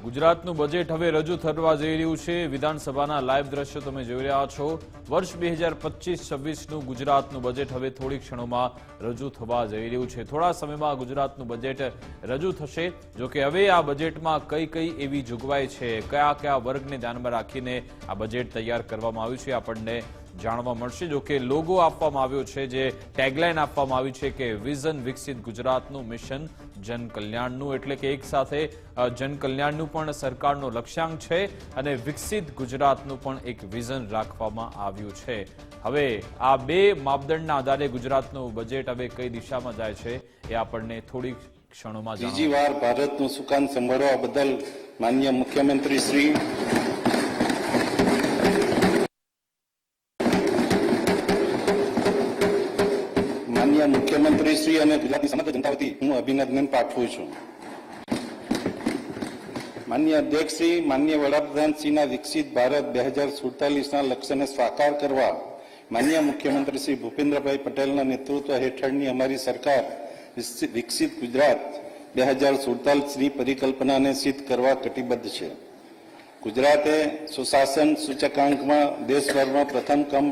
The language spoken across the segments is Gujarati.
ગુજરાતનું બજેટ હવે રજૂ થવા જઈ રહ્યું છે। વિધાનસભાના લાઈવ દ્રશ્યો તમે જોઈ રહ્યા છો। વર્ષ 2025-26નું ગુજરાતનું બજેટ હવે થોડી ક્ષણોમાં રજૂ થવા જઈ રહ્યું છે। થોડા સમયમાં ગુજરાતનું બજેટ રજૂ થશે। જો કે હવે આ બજેટમાં કઈ કઈ એવી જોગવાઈ છે, કયા કયા વર્ગને ધ્યાનમાં રાખીને આ બજેટ તૈયાર કરવામાં આવ્યું છે, આપણને જાણવા મળશે। જો કે લોગો આપવામાં આવ્યો છે, જે ટેગલાઇન આપવામાં આવી છે કે વિઝન વિકસિત ગુજરાતનું મિશન જન કલ્યાણનું, એટલે કે એક સાથે જન કલ્યાણનું પણ સરકારનો લક્ષ્યાંક છે અને વિકસિત ગુજરાતનું પણ એક વિઝન રાખવામાં આવ્યું છે। હવે આ બે માપદંડના આધારે ગુજરાતનું બજેટ હવે કઈ દિશામાં જાય છે એ આપણને થોડી ક્ષણોમાં બીજી વાર ભારતનું સુકાન સંભાળવા બદલ માનનીય મુખ્યમંત્રી શ્રી અને ગુજરાતની સમગ્ર જનતા વતી હું અભિનંદન પાઠવું છું। માનનીય અધ્યક્ષશ્રી, માનનીય વડાપ્રધાનશ્રીના વિકસિત ભારત 2047ના લક્ષ્યને સાકાર કરવા માનનીય મુખ્યમંત્રી શ્રી ભૂપેન્દ્રભાઈ પટેલના નેતૃત્વ હેઠળની અમારી સરકાર વિકસિત ગુજરાત 2047ની પરિકલ્પનાને સિદ્ધ કરવા કટિબદ્ધ છે। ગુજરાતે સુશાસન સૂચકાંકમાં દેશભરમાં પ્રથમ ક્રમ,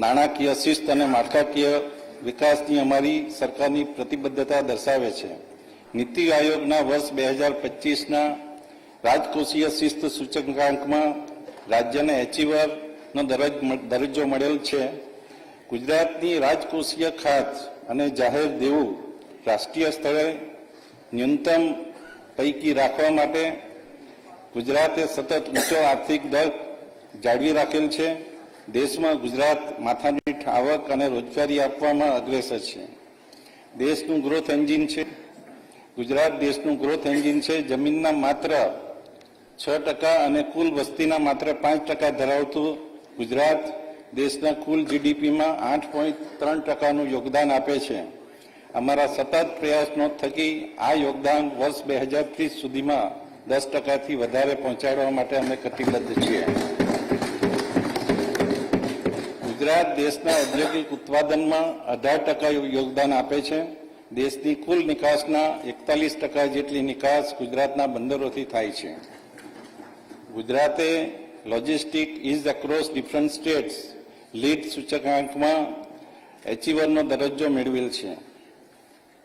નાણાકીય શિસ્ત અને માળખાકીય વિકાસની અમારી સરકારની પ્રતિબદ્ધતા દર્શાવે છે। નીતિ આયોગના વર્ષ 2025ના રાજકોષીય શિસ્ત સૂચકાંકમાં રાજ્યને એચીવરનો દરજ્જો મળેલ છે। ગુજરાતની રાજકોષીય ખાત અને જાહેર દેવું રાષ્ટ્રીય સ્તરે ન્યૂનતમ પૈકી રાખવા માટે ગુજરાતે સતત ઊંચો આર્થિક દર જાળવી રાખેલ છે। દેશમાં ગુજરાત માથાદીઠ આવક અને રોજગારી આપવામાં અગ્રેસર છે। દેશનું ગ્રોથ એન્જિન છે। ગુજરાત દેશનું ગ્રોથ એન્જિન છે। જમીનના માત્ર 6% અને કુલ વસ્તીના માત્ર 5% ધરાવતું ગુજરાત દેશના કુલ જીડીપીમાં 8.3%નું યોગદાન આપે છે। અમારા સતત પ્રયાસનો થકી આ યોગદાન વર્ષ 2030 સુધીમાં 10%થી વધારે પહોંચાડવા માટે અમે કટિબદ્ધ છીએ। ગુજરાત દેશના ઔદ્યોગિક ઉત્પાદનમાં 18% યોગદાન આપે છે। દેશની કુલ નિકાસના 41% જેટલી નિકાસ ગુજરાતના બંદરોથી થાય છે। ગુજરાતે logistic ease across different states lead સૂચકાંકમાં એચીવરનો દરજ્જો મેળવેલ છે।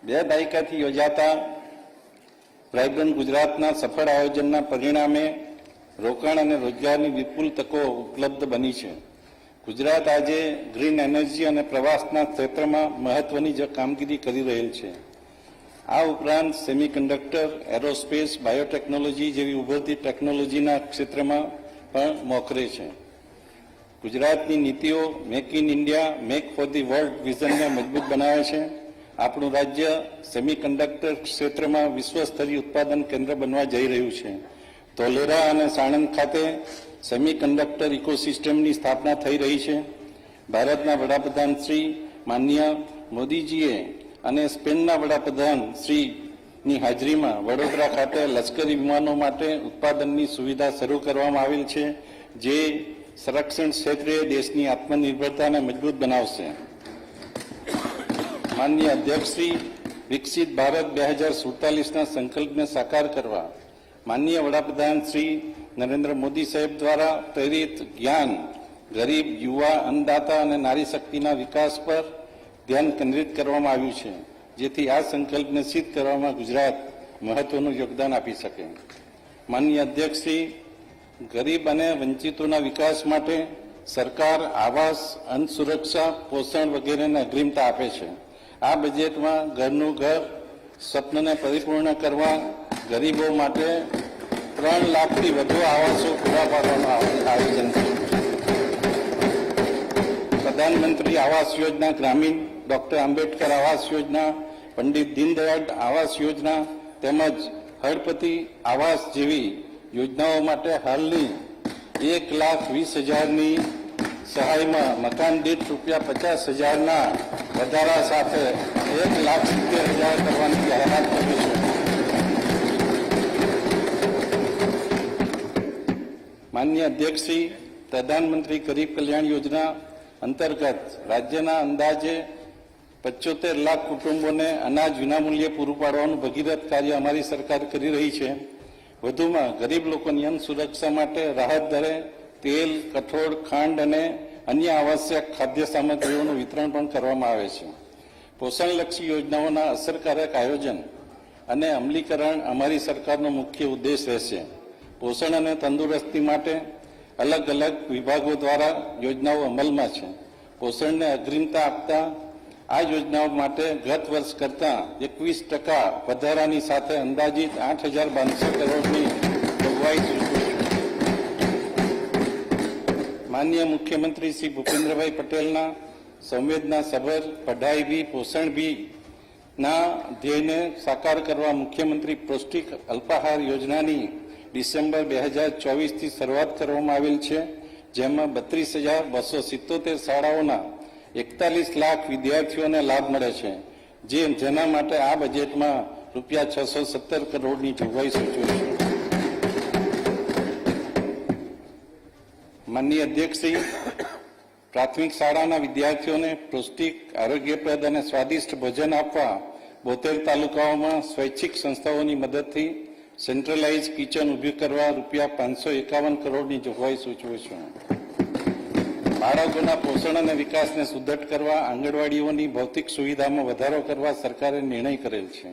2 દાયકાથી યોજાતા વાયબ્રન્ટ ગુજરાતના સફળ આયોજનના પરિણામે રોકાણ અને રોજગારની વિપુલ તકો ઉપલબ્ધ બની છે। ગુજરાત આજે ગ્રીન એનર્જી અને પ્રવાસના ક્ષેત્રમાં મહત્વની કામગીરી કરી રહેલ છે। આ ઉપરાંત સેમિકન્ડક્ટર, એરોસ્પેસ, બાયોટેકનોલોજી જેવી ઉભરતી ટેકનોલોજીના ક્ષેત્રમાં પણ મોખરે છે। ગુજરાતની નીતિઓ make in India, make for the world વિઝનને મજબૂત બનાવે છે। આપણું રાજ્ય સેમિકન્ડક્ટર ક્ષેત્રમાં વિશ્વસ્તરીય ઉત્પાદન કેન્દ્ર બનવા જઈ રહ્યું છે। ધોલેરા અને સાણંદ ખાતે સેમિકન્ડક્ટર ઇકોસિસ્ટમની સ્થાપના થઈ રહી છે। ભારતના વડાપ્રધાન શ્રી માનનીય મોદીજીએ અને સ્પેનના વડાપ્રધાન શ્રીની હાજરીમાં વડોદરા ખાતે લશ્કરી વિમાનો માટે ઉત્પાદનની સુવિધા શરૂ કરવામાં આવેલ છે, જે સંરક્ષણ ક્ષેત્રે દેશની આત્મનિર્ભરતાને મજબૂત બનાવશે। માનનીય અધ્યક્ષશ્રી, વિકસિત ભારત 2047ના સંકલ્પને સાકાર કરવા માનનીય વડાપ્રધાન શ્રી નરેન્દ્ર મોદી સાહેબ દ્વારા પ્રેરિત જ્ઞાન, ગરીબ, યુવા, અન્નદાતા અને નારી શક્તિના વિકાસ પર ધ્યાન કેન્દ્રિત કરવામાં આવ્યું છે, જેથી આ સંકલ્પને સિદ્ધ કરવામાં ગુજરાત મહત્વનું યોગદાન આપી શકે। માનનીય અધ્યક્ષશ્રી, ગરીબ અને વંચિતોના વિકાસ માટે સરકાર આવાસ, અન્ન સુરક્ષા, પોષણ વગેરેને અગ્રિમતા આપે છે। આ બજેટમાં ઘરનું ઘર સ્વપ્નને પરિપૂર્ણ કરવા ગરીબો માટે 3 લાખથી વધુ આવાસો પૂરા પાડવાનું આયોજન છે। પ્રધાનમંત્રી આવાસ યોજના ગ્રામીણ, ડોક્ટર આંબેડકર આવાસ યોજના, પંડિત દીનદયાળ આવાસ યોજના તેમજ હળપતિ આવાસ જેવી યોજનાઓ માટે હાલની 1,20,000ની સહાયમાં મકાન દીઠ ₹50,000ના વધારા સાથે 1,70,000 કરવાની જાહેરાત કરી છે। માનનીય અધ્યક્ષશ્રી, પ્રધાનમંત્રી ગરીબ કલ્યાણ યોજના અંતર્ગત રાજ્યના અંદાજે 75 લાખ કુટુંબોને અનાજ વિનામૂલ્યે પૂરું પાડવાનું ભગીરથ કાર્ય અમારી સરકાર કરી રહી છે। વધુમાં ગરીબ લોકોની અન્ન સુરક્ષા માટે રાહત દરે તેલ, કઠોળ, ખાંડ અને અન્ય આવશ્યક ખાદ્ય સામગ્રીઓનું વિતરણ પણ કરવામાં આવે છે. પોષણલક્ષી યોજનાઓના અસરકારક આયોજન અને અમલીકરણ અમારી સરકારનો મુખ્ય ઉદ્દેશ રહેશે. પોષણ અને તંદુરસ્તી માટે અલગ અલગ વિભાગો દ્વારા યોજનાઓ અમલમાં છે. પોષણને અગ્રિમતા આપતા આ યોજનાઓ માટે ગત વર્ષ કરતાં 21% વધારાની સાથે અંદાજિત 8,200 કરોડની જોગવાઈ સૂચવી છે. માનનીય મુખ્યમંત્રી શ્રી ભૂપેન્દ્રભાઈ પટેલના સંવેદનાસભર પઢાઈ ભી પોષણ ભી ના ધ્યેયને સાકાર કરવા મુખ્યમંત્રી પૌષ્ટિક અલ્પાહાર યોજનાની ડિસેમ્બર 2024થી શરૂઆત કરવામાં આવેલ છે, જેમાં 32,277 શાળાઓના 41 લાખ વિદ્યાર્થીઓને લાભ મળે છે, જેના માટે આ બજેટમાં રૂપિયા 617 કરોડની જોગવાઈ સૂચવી છે. માનનીય અધ્યક્ષશ્રી, પ્રાથમિક શાળાના વિદ્યાર્થીઓને પૌષ્ટિક, આરોગ્યપ્રદ અને સ્વાદિષ્ટ ભોજન આપવા 72 તાલુકાઓમાં સ્વૈચ્છિક સંસ્થાઓની મદદથી સેન્ટ્રલાઇઝ કિચન ઊભી કરવા રૂપિયા 551 કરોડની જોગવાઈ સૂચવે છે. બાળકોના પોષણ અને વિકાસને સુદૃઢ કરવા આંગણવાડીઓની ભૌતિક સુવિધામાં વધારો કરવા સરકારે નિર્ણય કરેલ છે,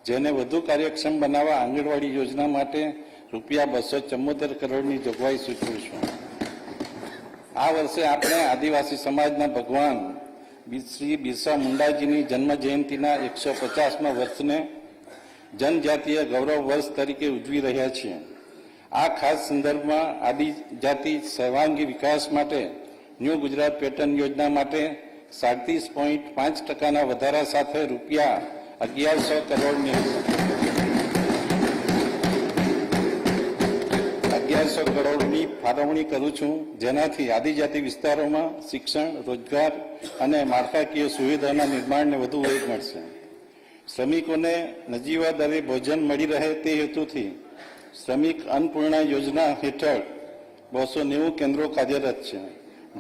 જેને વધુ કાર્યક્ષમ બનાવવા આંગણવાડી યોજના માટે રૂપિયા 274 કરોડની જોગવાઈ સૂચવે છે. આ વર્ષે આપણે આદિવાસી સમાજના ભગવાન શ્રી બિરસા મુંડાજીની જન્મ જયંતિના 150મા વર્ષને જનજાતીય ગૌરવ વર્ષ તરીકે ઉજવી રહ્યા છીએ. આ ખાસ સંદર્ભમાં આદિજાતિ સર્વાંગી વિકાસ માટે ન્યૂ ગુજરાત પેટર્ન યોજના માટે 37.5% વધારા સાથે રૂપિયા 1,100 કરોડની 1,100 કરોડની ફાળવણી કરું છું, જેનાથી આદિજાતિ વિસ્તારોમાં શિક્ષણ, રોજગાર અને માળખાકીય સુવિધાના નિર્માણને વધુ વેગ મળશે. શ્રમિકોને નજીવા દરે ભોજન મળી રહે તે હેતુથી શ્રમિક અન્નપૂર્ણા યોજના હેઠળ 290 કેન્દ્રો કાર્યરત છે.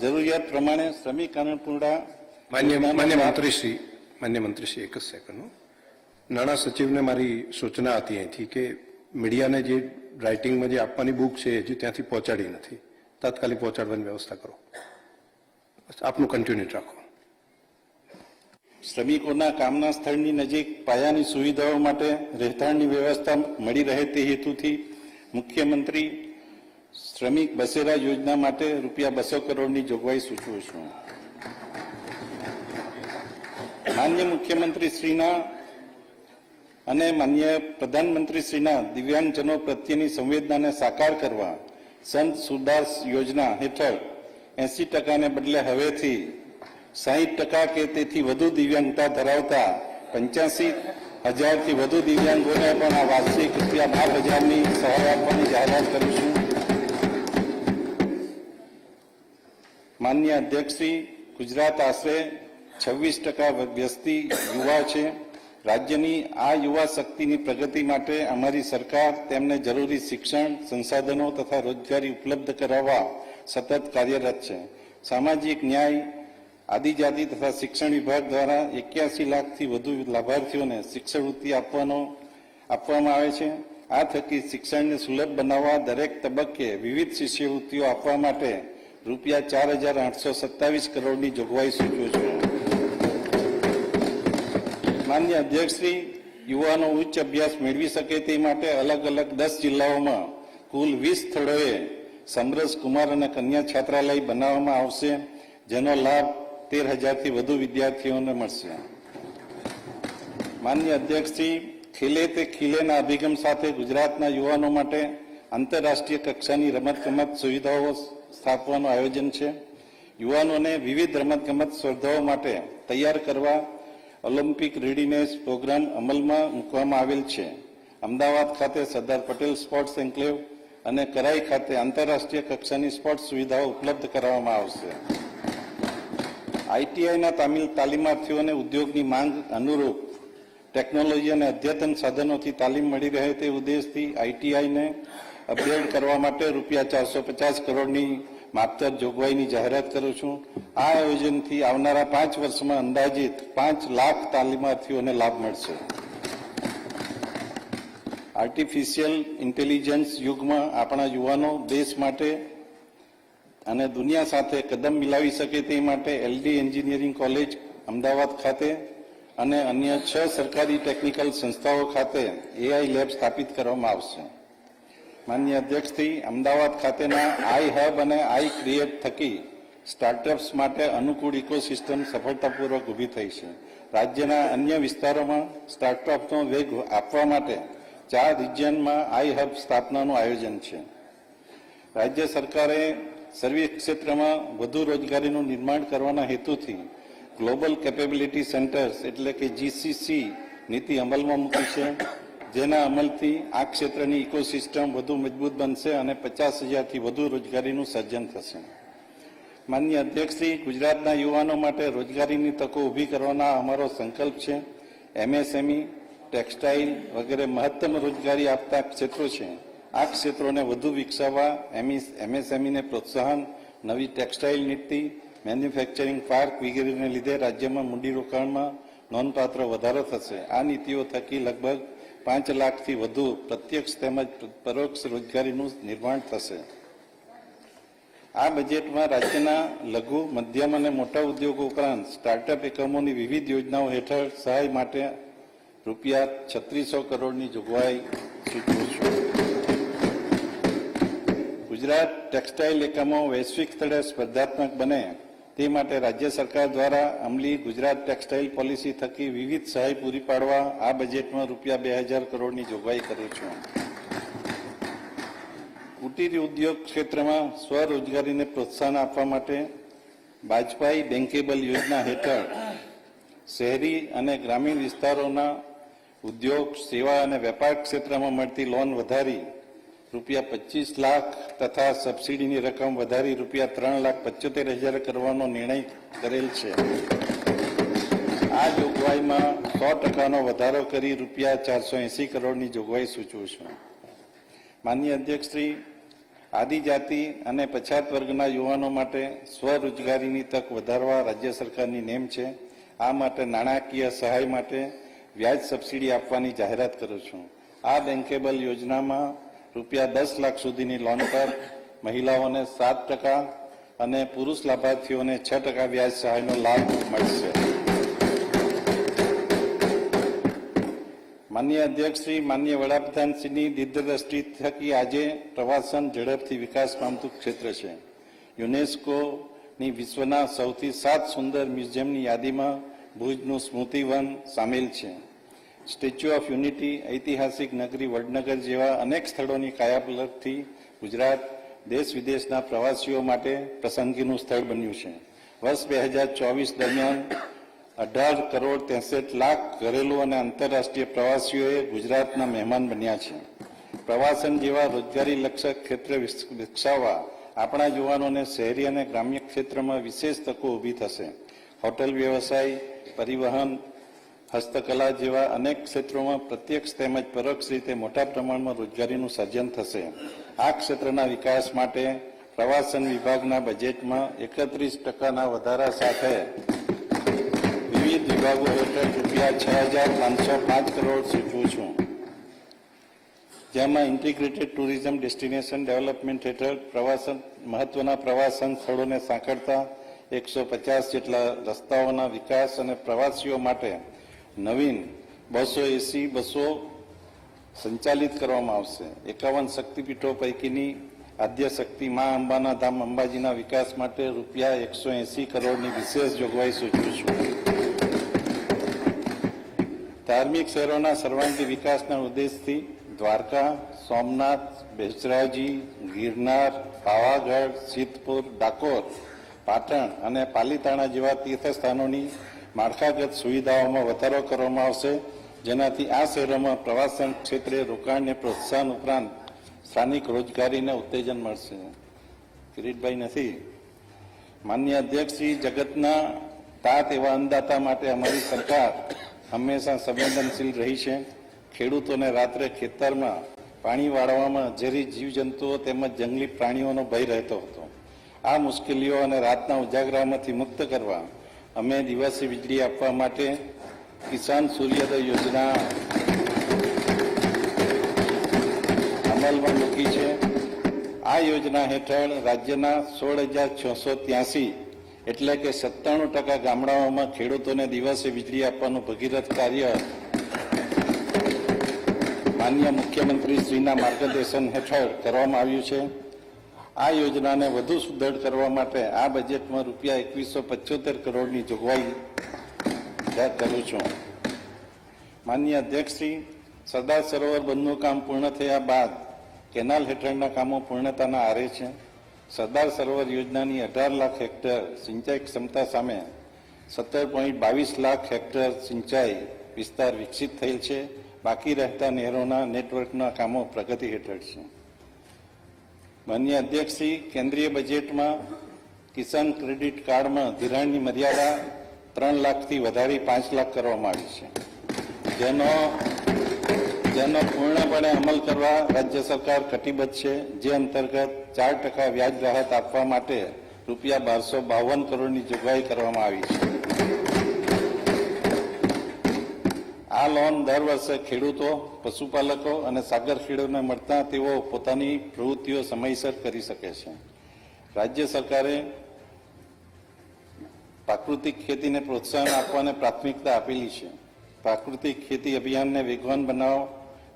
જરૂરિયાત પ્રમાણે શ્રમિક અન્નપૂર્ણા માન્ય મંત્રીશ્રી એક જ સેકન્ડ. નાણાં સચિવને મારી સૂચના હતી અહીંથી કે મીડિયાને જે રાઇટિંગમાં જે આપવાની બુક છે હજી ત્યાંથી પહોંચાડી નથી, તાત્કાલિક પહોંચાડવાની વ્યવસ્થા કરો. આપનું કન્ટિન્યુ રાખો. શ્રમિકોના કામના સ્થળની નજીક પાયાની સુવિધાઓ માટે રહેઠાણની વ્યવસ્થા મળી રહે તે હેતુથી મુખ્યમંત્રી શ્રમિક બસેરા યોજના માટે રૂપિયા 200 કરોડની જોગવાઈ સૂચવું છું. માન્ય મુખ્યમંત્રીશ્રીના અને માન્ય પ્રધાનમંત્રીશ્રીના દિવ્યાંગજનો પ્રત્યેની સંવેદનાને સાકાર કરવા સંત સુરદાસ યોજના હેઠળ 80% ને બદલે હવેથી 60% કે તેથી વધુ દિવ્યાંગતા ધરાવતા 85,000થી વધુ દિવ્યાંગોને પણ આ વાર્ષિક રૂપિયા 12,000ની સહાય આપવાની જાહેરાત કરું છું. માનનીય અધ્યક્ષશ્રી, ગુજરાત આશરે 26% વસ્તી યુવા છે. રાજ્યની આ યુવા શક્તિની પ્રગતિ માટે અમારી સરકાર તેમને જરૂરી શિક્ષણ, સંસાધનો તથા રોજગારી ઉપલબ્ધ કરાવવા સતત કાર્યરત છે. સામાજિક ન્યાય, આદિજાતિ તથા શિક્ષણ વિભાગ દ્વારા 81 લાખથી વધુ લાભાર્થીઓને શિક્ષણવૃત્તિ આપવામાં આવે છે. આ થકી શિક્ષણને સુલભ બનાવવા દરેક તબક્કે વિવિધ શિષ્યવૃત્તિઓ આપવા માટે રૂપિયા 4,827 કરોડની જોગવાઈ સૂચવું છું. માન્ય અધ્યક્ષશ્રી, યુવાનો ઉચ્ચ અભ્યાસ મેળવી શકે તે માટે અલગ અલગ 10 જિલ્લાઓમાં કુલ 20 સ્થળોએ સમરસ કુમાર અને કન્યા છાત્રાલય બનાવવામાં આવશે, જેનો લાભ 13,000થી વધુ વિદ્યાર્થીઓને મળશે. માન્ય અધ્યક્ષશ્રી, ખેલે તે ખીલેના અભિગમ સાથે ગુજરાતના યુવાનો માટે આંતરરાષ્ટ્રીય કક્ષાની રમતગમત સુવિધાઓ સ્થાપવાનું આયોજન છે. યુવાનોને વિવિધ રમતગમત સ્પર્ધાઓ માટે તૈયાર કરવા ઓલિમ્પિક રેડીનેસ પ્રોગ્રામ અમલમાં મૂકવામાં આવેલ છે. અમદાવાદ ખાતે સરદાર પટેલ સ્પોર્ટ્સ એન્ક્લેવ અને કરાઈ ખાતે આંતરરાષ્ટ્રીય કક્ષાની સ્પોર્ટ્સ સુવિધાઓ ઉપલબ્ધ કરાવવામાં આવશે. આઈટીઆઈના તાલીમાર્થીઓને ઉદ્યોગની માંગ અનુરૂપ ટેકનોલોજી અને અદ્યતન સાધનોથી તાલીમ મળી રહે તે ઉદ્દેશથી આઈટીઆઈને અપગ્રેડ કરવા માટે રૂપિયા 450 કરોડની માપતર જોગવાઈની જાહેરાત કરું છું. આ આયોજનથી આવનારા 5 વર્ષમાં અંદાજિત 5 લાખ તાલીમાર્થીઓને લાભ મળશે. આર્ટિફિશિયલ ઇન્ટેલિજન્સ યુગમાં આપણા યુવાનો દેશ માટે અને દુનિયા સાથે કદમ મિલાવી શકે તે માટે એલડી એન્જિનિયરિંગ કોલેજ અમદાવાદ ખાતે અને અન્ય 6 સરકારી ટેકનિકલ સંસ્થાઓ ખાતે એઆઈ લેબ સ્થાપિત કરવામાં આવશે. માનનીય અધ્યક્ષશ્રી, અમદાવાદ ખાતેના આઈ હબ અને આઈ ક્રિએટ થકી સ્ટાર્ટઅપ્સ માટે અનુકૂળ ઇકોસિસ્ટમ સફળતાપૂર્વક ઊભી થઈ છે. રાજ્યના અન્ય વિસ્તારોમાં સ્ટાર્ટઅપનો વેગ આપવા માટે 4 રિજિયનમાં આઈ હબ સ્થાપનાનું આયોજન છે. રાજ્ય સરકારે સર્વિસ ક્ષેત્રમાં વધુ રોજગારીનું નિર્માણ કરવાના હેતુથી ગ્લોબલ કેપેબિલિટી સેન્ટર્સ એટલે કે જીસીસી નીતિ અમલમાં મૂકી છે, જેના અમલથી આ ક્ષેત્રની ઇકોસિસ્ટમ વધુ મજબૂત બનશે અને 50,000થી વધુ રોજગારીનું સર્જન થશે. માનનીય અધ્યક્ષશ્રી, ગુજરાતના યુવાનો માટે રોજગારીની તકો ઊભી કરવાના અમારો સંકલ્પ છે. એમએસએમઈ, ટેક્સટાઇલ વગેરે મહત્તમ રોજગારી આપતા ક્ષેત્રો છે. આ ક્ષેત્રોને વધુ વિકસાવવા એમએસએમઈને પ્રોત્સાહન, નવી ટેક્સટાઇલ નીતિ, મેન્યુફેક્ચરિંગ પાર્ક વગેરેને લીધે રાજ્યમાં મૂડીરોકાણમાં નોંધપાત્ર વધારો થશે. આ નીતિઓ થકી લગભગ 5 લાખથી વધુ પ્રત્યક્ષ તેમજ પરોક્ષ રોજગારીનું નિર્માણ થશે. આ બજેટમાં રાજ્યના લઘુ, મધ્યમ અને મોટા ઉદ્યોગો ઉપરાંત સ્ટાર્ટઅપ એકમોની વિવિધ યોજનાઓ હેઠળ સહાય માટે રૂપિયા 3600 કરોડની જોગવાઈ સૂચવું છું. ગુજરાત ટેક્સટાઇલ એકમો વૈશ્વિક સ્તરે સ્પર્ધાત્મક બને તે માટે રાજ્ય સરકાર દ્વારા અમલી ગુજરાત ટેક્સટાઇલ પોલિસી થકી વિવિધ સહાય પૂરી પાડવા આ બજેટમાં રૂપિયા 2000 કરોડની જોગવાઈ કરું છું. કુટીર ઉદ્યોગ ક્ષેત્રમાં સ્વરોજગારીને પ્રોત્સાહન આપવા માટે વાજપાઈ બેન્કેબલ યોજના હેઠળ શહેરી અને ગ્રામીણ વિસ્તારોના ઉદ્યોગ, સેવા અને વેપાર ક્ષેત્રમાં મળતી લોન વધારી રૂપિયા 25 લાખ તથા સબસિડીની રકમ વધારી રૂપિયા 3,75,000 કરવાનો નિર્ણય કરેલ છે. આ જોગવાઈમાં 100%નો વધારો કરી રૂપિયા 480 કરોડની જોગવાઈ સૂચવું છું. માનનીય અધ્યક્ષશ્રી, આદિજાતિ અને પછાત વર્ગના યુવાનો માટે સ્વરોજગારીની તક વધારવા રાજ્ય સરકારની નેમ છે. આ માટે નાણાકીય સહાય માટે વ્યાજ સબસિડી આપવાની જાહેરાત કરું છું. આ બેન્કેબલ યોજનામાં રૂપિયા 10 લાખ સુધીની લોન પર મહિલાઓને 7% અને પુરુષ લાભાર્થીઓને 6% વ્યાજ સહાયનો લાભ મળશે. માનનીય અધ્યક્ષશ્રી, માનનીય વડાપ્રધાનશ્રીની દીર્ઘદ્રષ્ટિ થકી આજે પ્રવાસન ઝડપથી વિકાસ પામતું ક્ષેત્ર છે. યુનેસ્કોની વિશ્વના સૌથી 7 સુંદર મ્યુઝિયમની યાદીમાં ભુજનું સ્મૃતિવન સામેલ છે. સ્ટેચ્યુ ઓફ યુનિટી, ઐતિહાસિક નગરી વડનગર જેવા અનેક સ્થળોની કાયાપલટથી ગુજરાત દેશ વિદેશના પ્રવાસીઓ માટે પસંદગીનું સ્થળ બન્યું છે. વર્ષ 2024 દરમિયાન 18 કરોડ 63 લાખ ઘરેલુ અને આંતરરાષ્ટ્રીય પ્રવાસીઓએ ગુજરાતના મહેમાન બન્યા છે. પ્રવાસન જેવા રોજગારી લક્ષક ક્ષેત્ર વિકસાવવા આપણા યુવાનોને શહેરી અને ગ્રામ્ય ક્ષેત્રમાં વિશેષ તકો ઊભી થશે. હોટેલ વ્યવસાય, પરિવહન, હસ્તકલા જેવા અનેક ક્ષેત્રોમાં પ્રત્યક્ષ તેમજ પરોક્ષ રીતે મોટા પ્રમાણમાં રોજગારીનું સર્જન થશે. આ ક્ષેત્રના વિકાસ માટે પ્રવાસન વિભાગના બજેટમાં 31%ના વધારા સાથે વિવિધ વિભાગો હેઠળ રૂપિયા 6,505 કરોડ સૂચવું છું. જેમાં ઇન્ટિગ્રેટેડ ટુરિઝમ ડેસ્ટિનેશન ડેવલપમેન્ટ હેઠળ મહત્વના પ્રવાસન સ્થળોને સાંકળતા 150 જેટલા રસ્તાઓના વિકાસ અને પ્રવાસીઓ માટે નવીન 280 બસો સંચાલિત કરવામાં આવશે. 51 શક્તિપીઠો પૈકીની આદ્ય શક્તિ મા અંબાના ધામ અંબાજીના વિકાસ માટે રૂપિયા 180 કરોડની વિશેષ જોગવાઈ સૂચવું છું. ધાર્મિક શહેરોના સર્વાંગી વિકાસના ઉદ્દેશથી દ્વારકા, સોમનાથ, બેચરાજી, ગિરનાર, પાવાગઢ, સિદ્ધપુર, ડાકોર, પાટણ અને પાલીતાણા જેવા તીર્થસ્થાનોની માળખાગત સુવિધાઓમાં વધારો કરવામાં આવશે, જેનાથી આ શહેરોમાં પ્રવાસન ક્ષેત્રે રોકાણને પ્રોત્સાહન ઉપરાંત સ્થાનિક રોજગારીને ઉત્તેજન મળશે. કિરીટભાઈ નથી. માનનીય અધ્યક્ષશ્રી, જગતના તાત એવા અન્નદાતા માટે અમારી સરકાર હંમેશા સંવેદનશીલ રહી છે. ખેડૂતોને રાત્રે ખેતરમાં પાણી વાળવામાં ઝેરી જીવજંતુઓ તેમજ જંગલી પ્રાણીઓનો ભય રહેતો હતો. આ મુશ્કેલીઓ અને રાતના ઉજાગરામાંથી મુક્ત કરવા અમે દિવસે વીજળી આપવા માટે કિસાન સૂર્યોદય યોજના અમલમાં મૂકી છે. આ યોજના હેઠળ રાજ્યના 16,683 એટલે કે 97% ગામડાઓમાં ખેડૂતોને દિવસે વીજળી આપવાનું ભગીરથ કાર્ય માનનીય મુખ્યમંત્રી શ્રીના માર્ગદર્શન હેઠળ કરવામાં આવ્યું છે. આ યોજનાને વધુ સુદૃઢ કરવા માટે આ બજેટમાં રૂપિયા 2175 કરોડની જોગવાઈ કરું છું. માનનીય અધ્યક્ષશ્રી, સરદાર સરોવર બંધનું કામ પૂર્ણ થયા બાદ કેનાલ હેઠળના કામો પૂર્ણતાના આરે છે. સરદાર સરોવર યોજનાની 18 લાખ હેક્ટર સિંચાઈ ક્ષમતા સામે 17.22 લાખ હેક્ટર સિંચાઈ વિસ્તાર વિકસિત થયેલ છે. બાકી રહેતા નહેરોના નેટવર્કના કામો પ્રગતિ હેઠળ છે. માનનીય અધ્યક્ષશ્રી, કેન્દ્રીય બજેટમાં કિસાન ક્રેડિટ કાર્ડમાં ધિરાણની મર્યાદા 3 લાખથી વધારી 5 લાખ કરવામાં આવી છે, જેનો પૂર્ણપણે અમલ કરવા રાજ્ય સરકાર કટિબદ્ધ છે. જે અંતર્ગત 4% વ્યાજ રાહત આપવા માટે રૂપિયા 1252 કરોડની જોગવાઈ કરવામાં આવી છે. આ લોન દર વર્ષે ખેડૂતો, પશુપાલકો અને સાગર ખેડૂતોને મળતા તેઓ પોતાની પ્રવૃત્તિઓ સમયસર કરી શકે છે. રાજ્ય સરકારે પ્રાકૃતિક ખેતીને પ્રોત્સાહન આપવાને પ્રાથમિકતા આપેલી છે. પ્રાકૃતિક ખેતી અભિયાનને વેગવાન બનાવો,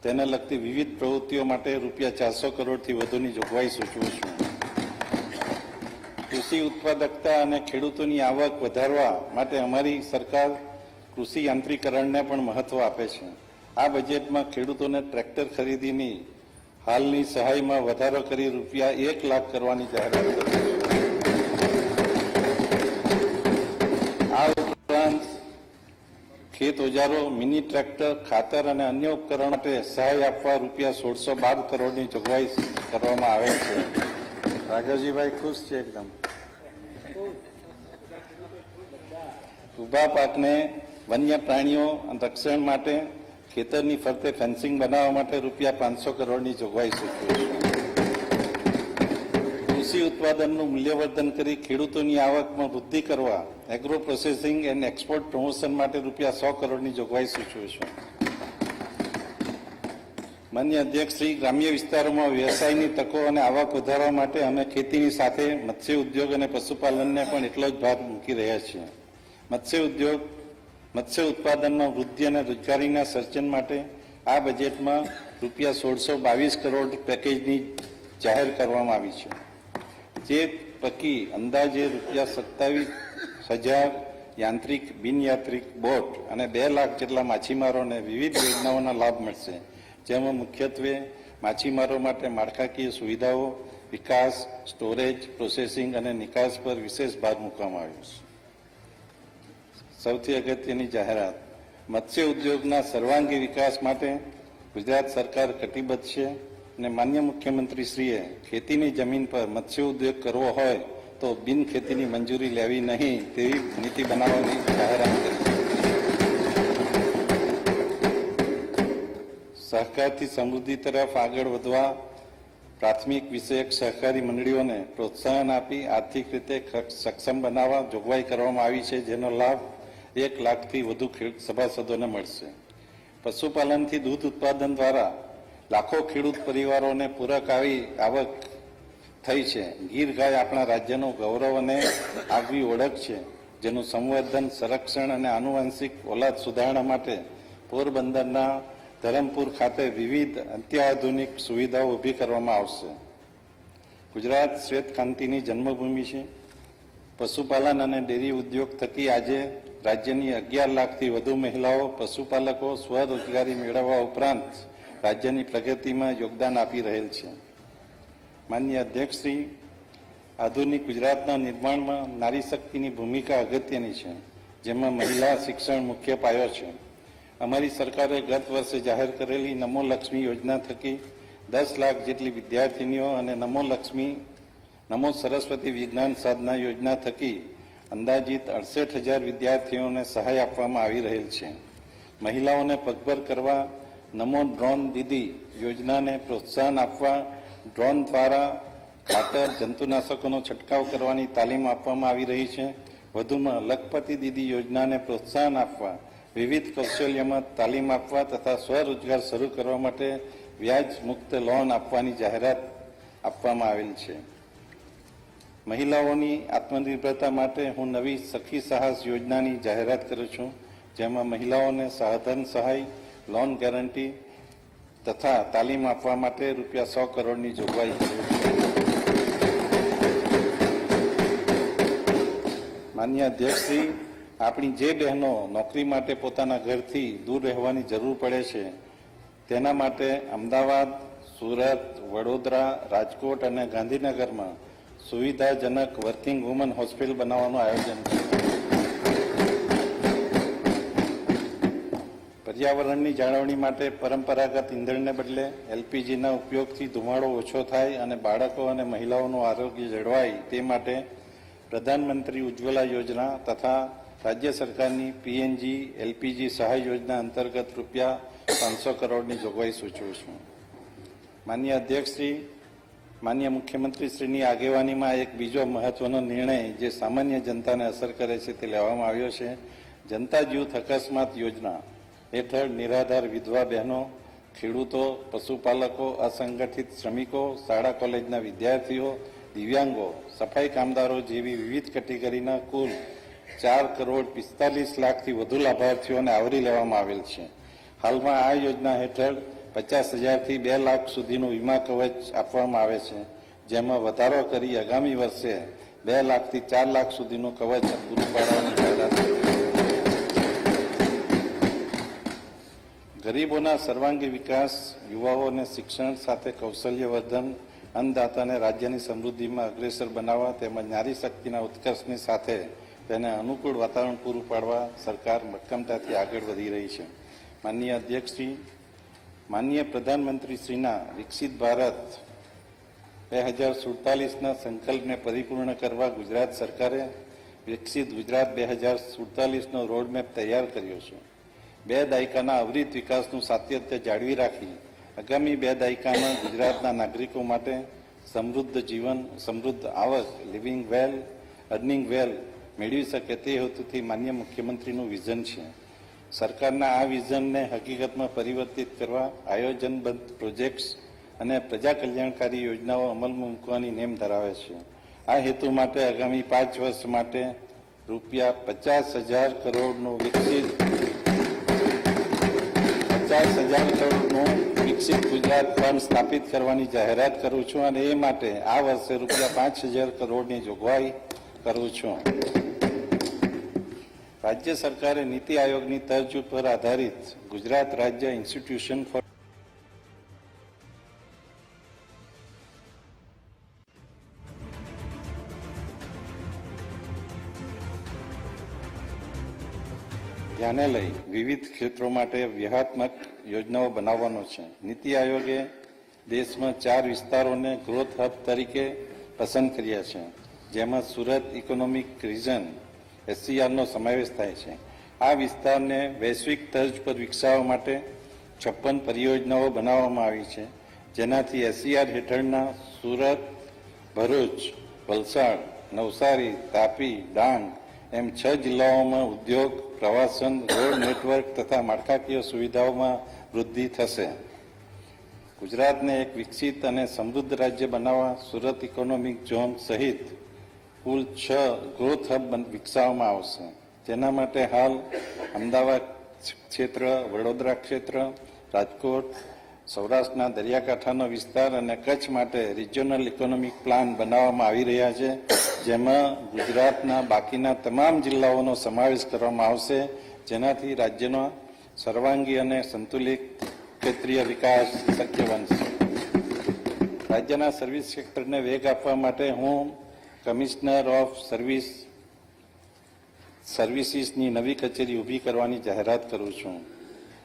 તેને લગતી વિવિધ પ્રવૃત્તિઓ માટે રૂપિયા 400 કરોડથી વધુની જોગવાઈ સૂચવું છું. કૃષિ ઉત્પાદકતા અને ખેડૂતોની આવક વધારવા માટે અમારી સરકાર કૃષિ યાંત્રીકરણને પણ મહત્વ આપે છે. આ બજેટમાં ખેડૂતોને ટ્રેક્ટર ખરીદીની હાલની સહાયમાં વધારો કરી રૂપિયા 1 લાખ કરવાની જાહેરાત કરી છે. આ ઉપરાંત ખેત ઓજારો, મિની ટ્રેક્ટર, ખાતર અને અન્ય ઉપકરણો માટે સહાય આપવા રૂપિયા 1612 કરોડની જોગવાઈ કરવામાં આવે છે. રાઘવજીભાઈ ખુશ છે એકદમ. ઊભા પાકને વન્ય પ્રાણીઓ રક્ષણ માટે ખેતરની ફરતે ફેન્સિંગ બનાવવા માટે રૂપિયા 500 કરોડની જોગવાઈ સૂચવી છે. કૃષિ ઉત્પાદનનું મૂલ્યવર્ધન કરી ખેડૂતોની આવકમાં વૃદ્ધિ કરવા agro processing and export promotion માટે રૂપિયા 100 કરોડની જોગવાઈ સૂચવું છું. માનનીય અધ્યક્ષશ્રી, ગ્રામ્ય વિસ્તારોમાં વ્યવસાયની તકો અને આવક વધારવા માટે અમે ખેતીની સાથે મત્સ્ય ઉદ્યોગ અને પશુપાલનને પણ એટલો જ ભાર મૂકી રહ્યા છીએ. મત્સ્ય ઉત્પાદનમાં વૃદ્ધિ અને રોજગારીના સર્જન માટે આ બજેટમાં રૂપિયા 1622 કરોડ પેકેજની જાહેર કરવામાં આવી છે. જે પૈકી અંદાજે રૂપિયા 27,000 યાંત્રિક, બિનયાંત્રિક બોટ અને 2 લાખ જેટલા માછીમારોને વિવિધ યોજનાઓના લાભ મળશે, જેમાં મુખ્યત્વે માછીમારો માટે માળખાકીય સુવિધાઓ, વિકાસ, સ્ટોરેજ, પ્રોસેસિંગ અને નિકાસ પર વિશેષ ભાર મૂકવામાં આવ્યો છે. સૌથી અગત્યની જાહેરાત, મત્સ્ય ઉદ્યોગના સર્વાંગી વિકાસ માટે ગુજરાત સરકાર કટિબદ્ધ છે અને માન્ય મુખ્યમંત્રીશ્રીએ ખેતીની જમીન પર મત્સ્ય ઉદ્યોગ કરવો હોય તો બિન ખેતીની મંજૂરી લેવી નહીં તેવી નીતિ બનાવવાની જાહેરાત કરી. સહકારથી સમૃદ્ધિ તરફ આગળ વધવા પ્રાથમિક વિષયક સહકારી મંડળીઓને પ્રોત્સાહન આપી આર્થિક રીતે સક્ષમ બનાવવા જોગવાઈ કરવામાં આવી છે, જેનો લાભ 1 લાખથી વધુ સભાસદોને મળશે. પશુપાલનથી દૂધ ઉત્પાદન દ્વારા લાખો ખેડૂત પરિવારોને પૂરક આવક થઈ છે. ગીર ગાય આપણા રાજ્યનું ગૌરવ અને આગવી ઓળખ છે, જેનું સંવર્ધન, સંરક્ષણ અને આનુવંશિક ઓલાદ સુધારણા માટે પોરબંદરના ધરમપુર ખાતે વિવિધ અત્યાધુનિક સુવિધાઓ ઊભી કરવામાં આવશે. ગુજરાત શ્વેત ક્રાંતિની જન્મભૂમિ છે. પશુપાલન અને ડેરી ઉદ્યોગ થકી આજે રાજ્યની 11 લાખથી વધુ મહિલાઓ પશુપાલકો સ્વરોજગારી મેળવવા ઉપરાંત રાજ્યની પ્રગતિમાં યોગદાન આપી રહેલ છે. માનનીય અધ્યક્ષશ્રી, આધુનિક ગુજરાતના નિર્માણમાં નારી શક્તિની ભૂમિકા અગત્યની છે, જેમાં મહિલા શિક્ષણ મુખ્ય પાયો છે. અમારી સરકારે ગત વર્ષે જાહેર કરેલી નમો લક્ષ્મી યોજના થકી 10 લાખ જેટલી વિદ્યાર્થીનીઓ અને નમો સરસ્વતી વિજ્ઞાન સાધના યોજના થકી અંદાજિત 68,000 વિદ્યાર્થીઓને સહાય આપવામાં આવી રહેલ છે. મહિલાઓને પગભર કરવા નમો ડ્રોન દીદી યોજનાને પ્રોત્સાહન આપવા ડ્રોન દ્વારા ખાતર, જંતુનાશકોનો છંટકાવ કરવાની તાલીમ આપવામાં આવી રહી છે. વધુમાં લખપતિ દીદી યોજનાને પ્રોત્સાહન આપવા વિવિધ કૌશલ્યમાં તાલીમ આપવા તથા સ્વરોજગાર શરૂ કરવા માટે વ્યાજ મુક્ત લોન આપવાની જાહેરાત આપવામાં આવેલ છે. મહિલાઓની આત્મનિર્ભરતા માટે હું નવી સખી સાહસ યોજનાની જાહેરાત કરું છું, જેમાં મહિલાઓને સાધન સહાય, લોન ગેરંટી તથા તાલીમ આપવા માટે રૂપિયા 100 કરોડની જોગવાઈ કરી છે. માન્ય અધ્યક્ષશ્રી, આપણી જે બહેનો નોકરી માટે પોતાના ઘરથી દૂર રહેવાની જરૂર પડે છે, તેના માટે અમદાવાદ, સુરત, વડોદરા, રાજકોટ અને ગાંધીનગરમાં સુવિધાજનક વર્કિંગ વુમન હોસ્પિટલ બનાવવાનું આયોજન છે. પર્યાવરણની જાળવણી માટે પરંપરાગત ઇંધણને બદલે એલપીજીના ઉપયોગથી ધુમાડો ઓછો થાય અને બાળકો અને મહિલાઓનું આરોગ્ય જળવાય તે માટે પ્રધાનમંત્રી ઉજ્જવલા યોજના તથા રાજ્ય સરકારની પીએનજી એલપીજી સહાય યોજના અંતર્ગત રૂપિયા 500 કરોડની જોગવાઈ સૂચવું છું. માન્ય અધ્યક્ષશ્રી, માન્ય મુખ્યમંત્રીશ્રીની આગેવાનીમાં એક બીજો મહત્વનો નિર્ણય જે સામાન્ય જનતાને અસર કરે છે તે લેવામાં આવ્યો છે. જનતા જૂથ અકસ્માત યોજના હેઠળ નિરાધાર વિધવા બહેનો, ખેડૂતો, પશુપાલકો, અસંગઠિત શ્રમિકો, શાળા કોલેજના વિદ્યાર્થીઓ, દિવ્યાંગો, સફાઈ કામદારો જેવી વિવિધ કેટેગરીના કુલ 4,45 લાખથી વધુ લાભાર્થીઓને આવરી લેવામાં આવેલ છે. હાલમાં આ યોજના હેઠળ 50,000થી 2 લાખ સુધીનું વીમા કવચ આપવામાં આવે છે, જેમાં વધારો કરી આગામી વર્ષે 2 લાખથી 4 લાખ સુધીનું કવચ પૂરું પાડવાની જાહેરાત કરી. ગરીબોના સર્વાંગી વિકાસ, યુવાઓને શિક્ષણ સાથે કૌશલ્યવર્ધન, અન્નદાતાને રાજ્યની સમૃદ્ધિમાં અગ્રેસર બનાવવા તેમજ નારી શક્તિના ઉત્કર્ષની સાથે તેને અનુકૂળ વાતાવરણ પૂરું પાડવા સરકાર મક્કમતાથી આગળ વધી રહી છે. માનનીય અધ્યક્ષશ્રી, માનનીય પ્રધાનમંત્રીશ્રીના વિકસિત ભારત 2047ના સંકલ્પને પરિપૂર્ણ કરવા ગુજરાત સરકારે વિકસિત ગુજરાત 2047નો રોડમેપ તૈયાર કર્યો છે. 2 દાયકાના અવિરત વિકાસનું સાતત્ય જાળવી રાખી આગામી 2 દાયકામાં ગુજરાતના નાગરિકો માટે સમૃદ્ધ જીવન, સમૃદ્ધ આવક, લિવિંગ વેલ, અર્નિંગ વેલ મેળવી શકે તે હેતુથી માન્ય મુખ્યમંત્રીનું વિઝન છે. સરકારના આ વિઝનને હકીકતમાં પરિવર્તિત કરવા આયોજનબદ્ધ પ્રોજેક્ટ્સ અને પ્રજા કલ્યાણકારી યોજનાઓ અમલમાં મૂકવાની નેમ ધરાવે છે. આ હેતુ માટે આગામી 5 વર્ષ માટે રૂપિયા 50,000 કરોડનું વિકસિત ગુજરાત ફંડ સ્થાપિત કરવાની જાહેરાત કરું છું અને એ માટે આ વર્ષે રૂપિયા 5,000 કરોડની જોગવાઈ કરું છું. રાજ્ય સરકારે નીતિ આયોગની તર્જ ઉપર આધારિત ગુજરાત રાજ્ય ઇન્સ્ટિટ્યુશન ફોર ધ્યાને લઈ વિવિધ ક્ષેત્રો માટે વ્યૂહાત્મક યોજનાઓ બનાવવાનો છે. નીતિ આયોગે દેશમાં 4 વિસ્તારોને ગ્રોથ હબ તરીકે પસંદ કર્યા છે, જેમાં સુરત ઇકોનોમિક રિજન SCRનો સમાવેશ થાય છે. આ વિસ્તારને વૈશ્વિક તર્જ પર વિકસાવવા માટે 56 પરિયોજનાઓ બનાવવામાં આવી છે, જેનાથી SCR હેઠળના સુરત, ભરૂચ, વલસાડ, નવસારી, તાપી, ડાંગ એમ 6 જિલ્લાઓમાં ઉદ્યોગ, પ્રવાસન, રોડ નેટવર્ક તથા માળખાકીય સુવિધાઓમાં વૃદ્ધિ થશે. ગુજરાતને એક વિકસિત અને સમૃદ્ધ રાજ્ય બનાવવા સુરત ઇકોનોમિક ઝોન સહિત કુલ 6 ગ્રોથ હબ વિકસાવવામાં આવશે. જેના માટે હાલ અમદાવાદ ક્ષેત્ર, વડોદરા ક્ષેત્ર, રાજકોટ, સૌરાષ્ટ્રના દરિયાકાંઠાનો વિસ્તાર અને કચ્છ માટે રિજિયોનલ ઇકોનોમિક પ્લાન બનાવવામાં આવી રહ્યા છે, જેમાં ગુજરાતના બાકીના તમામ જિલ્લાઓનો સમાવેશ કરવામાં આવશે, જેનાથી રાજ્યનો સર્વાંગી અને સંતુલિત ક્ષેત્રીય વિકાસ શક્ય બનશે. રાજ્યના સર્વિસ સેક્ટરને વેગ આપવા માટે હું કમિશનર ઓફ સર્વિસીસની નવી કચેરી ઊભી કરવાની જાહેરાત કરું છું.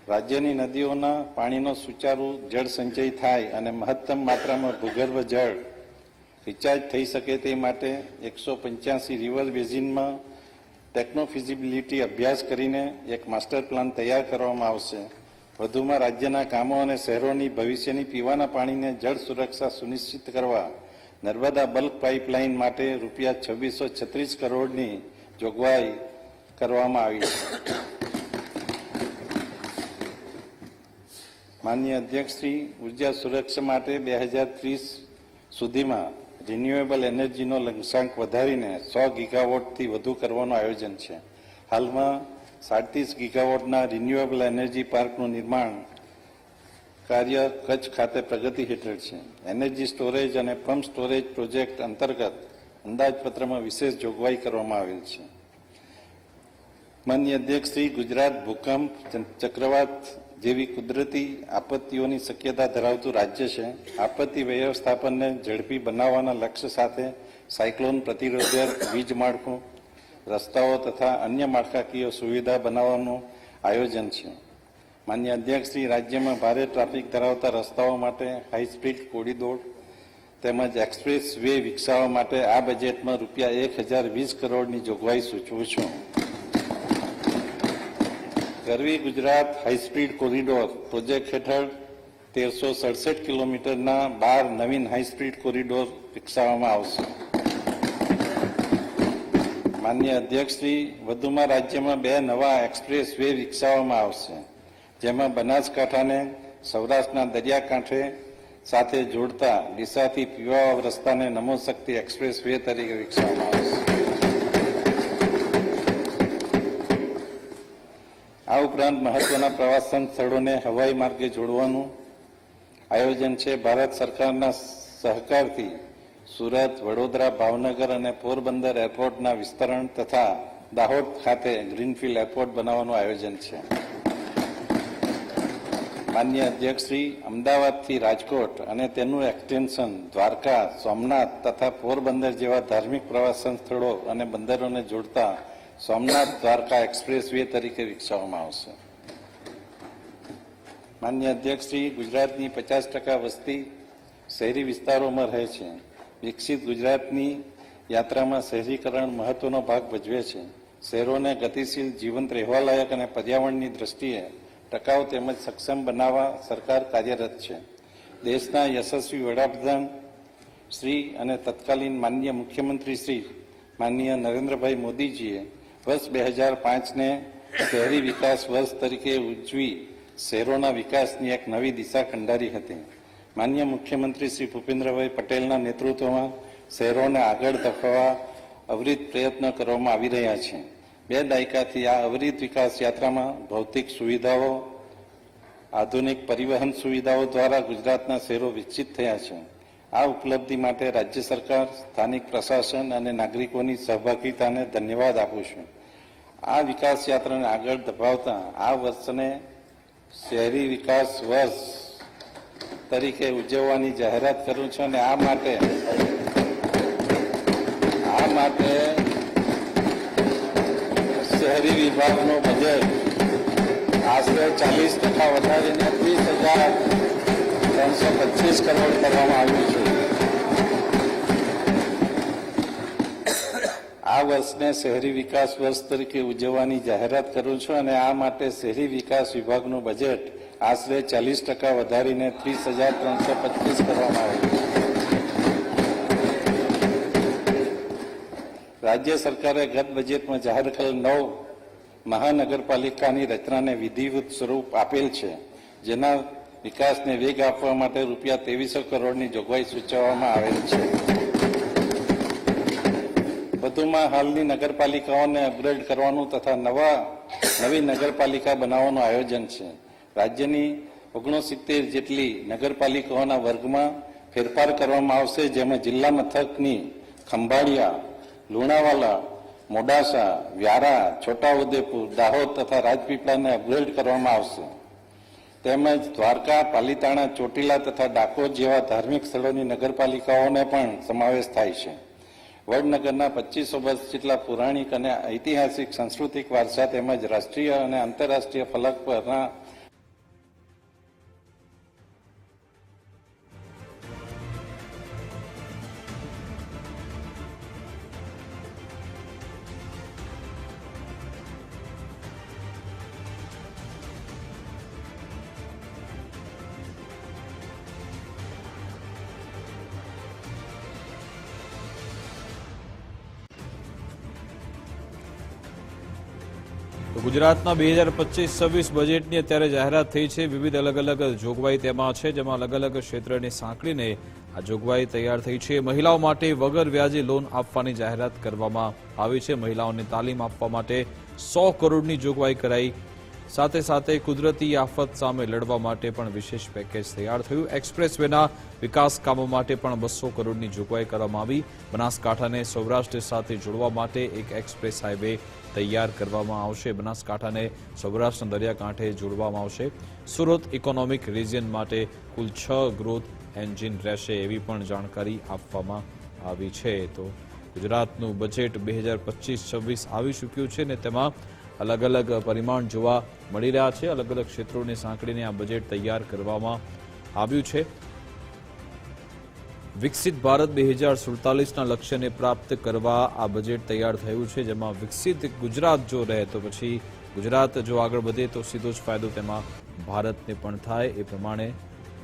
રાજ્યની નદીઓના પાણીનો સુચારુ જળ સંચય થાય અને મહત્તમ માત્રામાં ભૂગર્ભ જળ રિચાર્જ થઈ શકે તે માટે 185 રિવર બેઝિનમાં ટેકનોફિઝિબિલિટી અભ્યાસ કરીને એક માસ્ટર પ્લાન તૈયાર કરવામાં આવશે. વધુમાં રાજ્યના ગામો અને શહેરોની ભવિષ્યની પીવાના પાણીને જળ સુરક્ષા સુનિશ્ચિત કરવા નર્મદા બલ્ક પાઇપલાઇન માટે રૂપિયા 2636 કરોડની જોગવાઈ કરવામાં આવી છે. માનનીય અધ્યક્ષ શ્રી, ઉર્જા સુરક્ષા માટે 2030 સુધીમાં રિન્યુએબલ એનર્જીનો લક્ષ્યાંક વધારીને 100 ગીગાવોટથી વધુ કરવાનું આયોજન છે. હાલમાં 37 ગીગાવોટના રિન્યુએબલ એનર્જી પાર્કનું નિર્માણ કાર્ય કચ્છ ખાતે પ્રગતિ હેઠળ છે. એનર્જી સ્ટોરેજ અને પમ્પ સ્ટોરેજ પ્રોજેક્ટ અંતર્ગત અંદાજપત્રમાં વિશેષ જોગવાઈ કરવામાં આવેલ છે. માનનીય અધ્યક્ષ શ્રી, ગુજરાત ભૂકંપ, ચક્રવાત જેવી કુદરતી આપત્તિઓની શક્યતા ધરાવતું રાજ્ય છે. આપત્તિ વ્યવસ્થાપનને ઝડપી બનાવવાના લક્ષ્ય સાથે સાયક્લોન પ્રતિરોધક વીજ માળખું, રસ્તાઓ તથા અન્ય માળખાકીય સુવિધા બનાવવાનું આયોજન છે. માનનીય અધ્યક્ષ શ્રી, રાજ્યમાં ભારે ટ્રાફિક ધરાવતા રસ્તાઓ માટે હાઈસ્પીડ કોરિડોર તેમજ એક્સપ્રેસ વે વિકસાવવા માટે આ બજેટમાં ₹1020 કરોડની જોગવાઈ સૂચવું છું. ગરવી ગુજરાત હાઈસ્પીડ કોરિડોર પ્રોજેક્ટ હેઠળ 1367 કિલોમીટરના 12 નવીન હાઈસ્પીડ કોરિડોર વિકસાવવામાં આવશે. માનનીય અધ્યક્ષ શ્રી, વધુમાં રાજ્યમાં 2 નવા એક્સપ્રેસ વે વિકસાવવામાં આવશે, જેમાં બનાસકાંઠાને સૌરાષ્ટ્રના દરિયાકાંઠે સાથે જોડતા ડીસાથી પીવાવાવ રસ્તાને નમો શક્તિ એક્સપ્રેસ વે તરીકે વિકસાવવામાં આવશે. આ ઉપરાંત મહત્વના પ્રવાસન સ્થળોને હવાઈ માર્ગે જોડવાનું આયોજન છે. ભારત સરકારના સહકારથી સુરત, વડોદરા, ભાવનગર અને પોરબંદર એરપોર્ટના વિસ્તરણ તથા દાહોદ ખાતે ગ્રીનફિલ્ડ એરપોર્ટ બનાવવાનું આયોજન છે. માનનીય અધ્યક્ષ શ્રી, અમદાવાદથી રાજકોટ અને તેનું એક્સટેન્શન દ્વારકા, સોમનાથ તથા પોરબંદર જેવા ધાર્મિક પ્રવાસન સ્થળો અને બંદરોને જોડતા સોમનાથ દ્વારકા એક્સપ્રેસ વે તરીકે વિકસાવવામાં આવશે. માનનીય અધ્યક્ષ શ્રી, ગુજરાતની 50% વસ્તી શહેરી વિસ્તારોમાં રહે છે. વિકસિત ગુજરાતની યાત્રામાં શહેરીકરણ મહત્વનો ભાગ ભજવે છે. શહેરોને ગતિશીલ, જીવંત, રહેવાલાયક અને પર્યાવરણની દ્રષ્ટિએ ટકાઉ તેમજ સક્ષમ બનાવવા સરકાર કાર્યરત છે. દેશના યશસ્વી વડાપ્રધાન શ્રી અને તત્કાલીન માનનીય મુખ્યમંત્રી શ્રી માનનીય નરેન્દ્રભાઈ મોદીજીએ વર્ષ 2005ને શહેરી વિકાસ વર્ષ તરીકે ઉજવી શહેરોના વિકાસની એક નવી દિશા કંડારી હતી. માનનીય મુખ્યમંત્રી શ્રી ભૂપેન્દ્રભાઈ પટેલના નેતૃત્વમાં શહેરોને આગળ ધપાવવા અવિરત પ્રયત્નો કરવામાં આવી રહ્યા છે. 2 દાયકાથી આ અવિરત વિકાસ યાત્રામાં ભૌતિક સુવિધાઓ, આધુનિક પરિવહન સુવિધાઓ દ્વારા ગુજરાતના શહેરો વિકસિત થયા છે. આ ઉપલબ્ધિ માટે રાજ્ય સરકાર, સ્થાનિક પ્રશાસન અને નાગરિકોની સહભાગિતાને ધન્યવાદ આપું છું. આ વિકાસ યાત્રાને આગળ ધપાવતા આ વર્ષને શહેરી વિકાસ વર્ષ તરીકે ઉજવવાની જાહેરાત કરું છું અને આ માટે શહેરી વિભાગનું બજેટ આશરે 40% વધારીને 30,325 કરોડ કરવામાં આવ્યું છે. આ વર્ષને શહેરી વિકાસ વર્ષ તરીકે ઉજવવાની જાહેરાત કરું છું અને આ માટે શહેરી વિકાસ વિભાગનું બજેટ આશરે 40% વધારીને 30,325 કરવામાં આવ્યું છે. રાજ્ય સરકારે ગત બજેટમાં જાહેર કરેલ 9 મહાનગરપાલિકાની રચનાને વિધિવત સ્વરૂપ આપેલ છે, જેના વિકાસને વેગ આપવા માટે ₹2300 કરોડની જોગવાઈ સૂચવવામાં આવેલ છે. વધુમાં હાલની નગરપાલિકાઓને અપગ્રેડ કરવાનું તથા નવી નગરપાલિકા બનાવવાનું આયોજન છે. રાજ્યની 69 જેટલી નગરપાલિકાઓના વર્ગમાં ફેરફાર કરવામાં આવશે, જેમાં જિલ્લા મથકની ખંભાળિયા, લુણાવાલા, મોડાસા, વ્યારા, છોટાઉદેપુર, દાહોદ તથા રાજપીપળાને અપગ્રેડ કરવામાં આવશે. તેમજ દ્વારકા, પાલીતાણા, ચોટીલા તથા ડાકોર જેવા ધાર્મિક સ્થળોની નગરપાલિકાઓને પણ સમાવેશ થાય છે. વડનગરના 2500 વર્ષ જેટલા પૌરાણિક અને ઐતિહાસિક સાંસ્કૃતિક વારસા તેમજ રાષ્ટ્રીય અને આંતરરાષ્ટ્રીય ફલક પરના તો ગુજરાતના 2025-26 બજેટની અત્યારે જાહેરાત થઈ છે. વિવિધ અલગ અલગ જોગવાઈ તેમાં છે, જેમાં અલગ અલગ ક્ષેત્રને સાંકળીને આ જોગવાઈ તૈયાર થઈ છે. મહિલાઓ માટે વગર વ્યાજે લોન આપવાની જાહેરાત કરવામાં આવી છે. મહિલાઓને તાલીમ આપવા માટે 100 કરોડની જોગવાઈ કરાઈ. સાથે સાથે કુદરતી આફત સામે લડવા માટે પણ વિશેષ પેકેજ તૈયાર થયું. એક્સપ્રેસ વેના વિકાસ કામો માટે પણ 200 કરોડની જોગવાઈ કરવામાં આવી. બનાસકાંઠાને સૌરાષ્ટ્ર સાથે જોડવા માટે એક એક્સપ્રેસ હાઈવે તૈયાર કરવામાં આવશે. બનાસકાંઠાને સૌરાષ્ટ્રના દરિયાકાંઠે જોડવામાં આવશે. સુરત ઇકોનોમિક રિજિયન માટે કુલ 6 ગ્રોથ એન્જિન રહેશે, એવી પણ જાણકારી આપવામાં આવી છે. તો ગુજરાતનું બજેટ 2025-26 આવી ચૂક્યું છે ને તેમાં અલગ અલગ પરિમાણ જોવા મળી રહ્યા છે. અલગ અલગ ક્ષેત્રોને સાંકળીને આ બજેટ તૈયાર કરવામાં આવ્યું છે. વિકસિત ભારત 2047ના લક્ષ્યને પ્રાપ્ત કરવા આ બજેટ તૈયાર થયું છે, જેમાં વિકસિત ગુજરાત જો રહે તો પછી ગુજરાત જો આગળ વધે તો સીધો જ ફાયદો તેમાં ભારતને પણ થાય. એ પ્રમાણે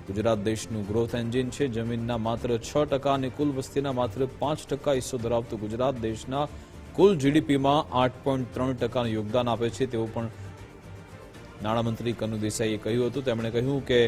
ગુજરાત દેશનું ગ્રોથ એન્જિન છે. જમીનના માત્ર 6% અને કુલ વસ્તીના માત્ર 5% હિસ્સો ધરાવતું ગુજરાત દેશના કુલ જીડીપીમાં 8.3% યોગદાન આપે છે, તેવું પણ નાણામંત્રી કનુ દેસાઈએ કહ્યું હતું. તેમણે કહ્યું કે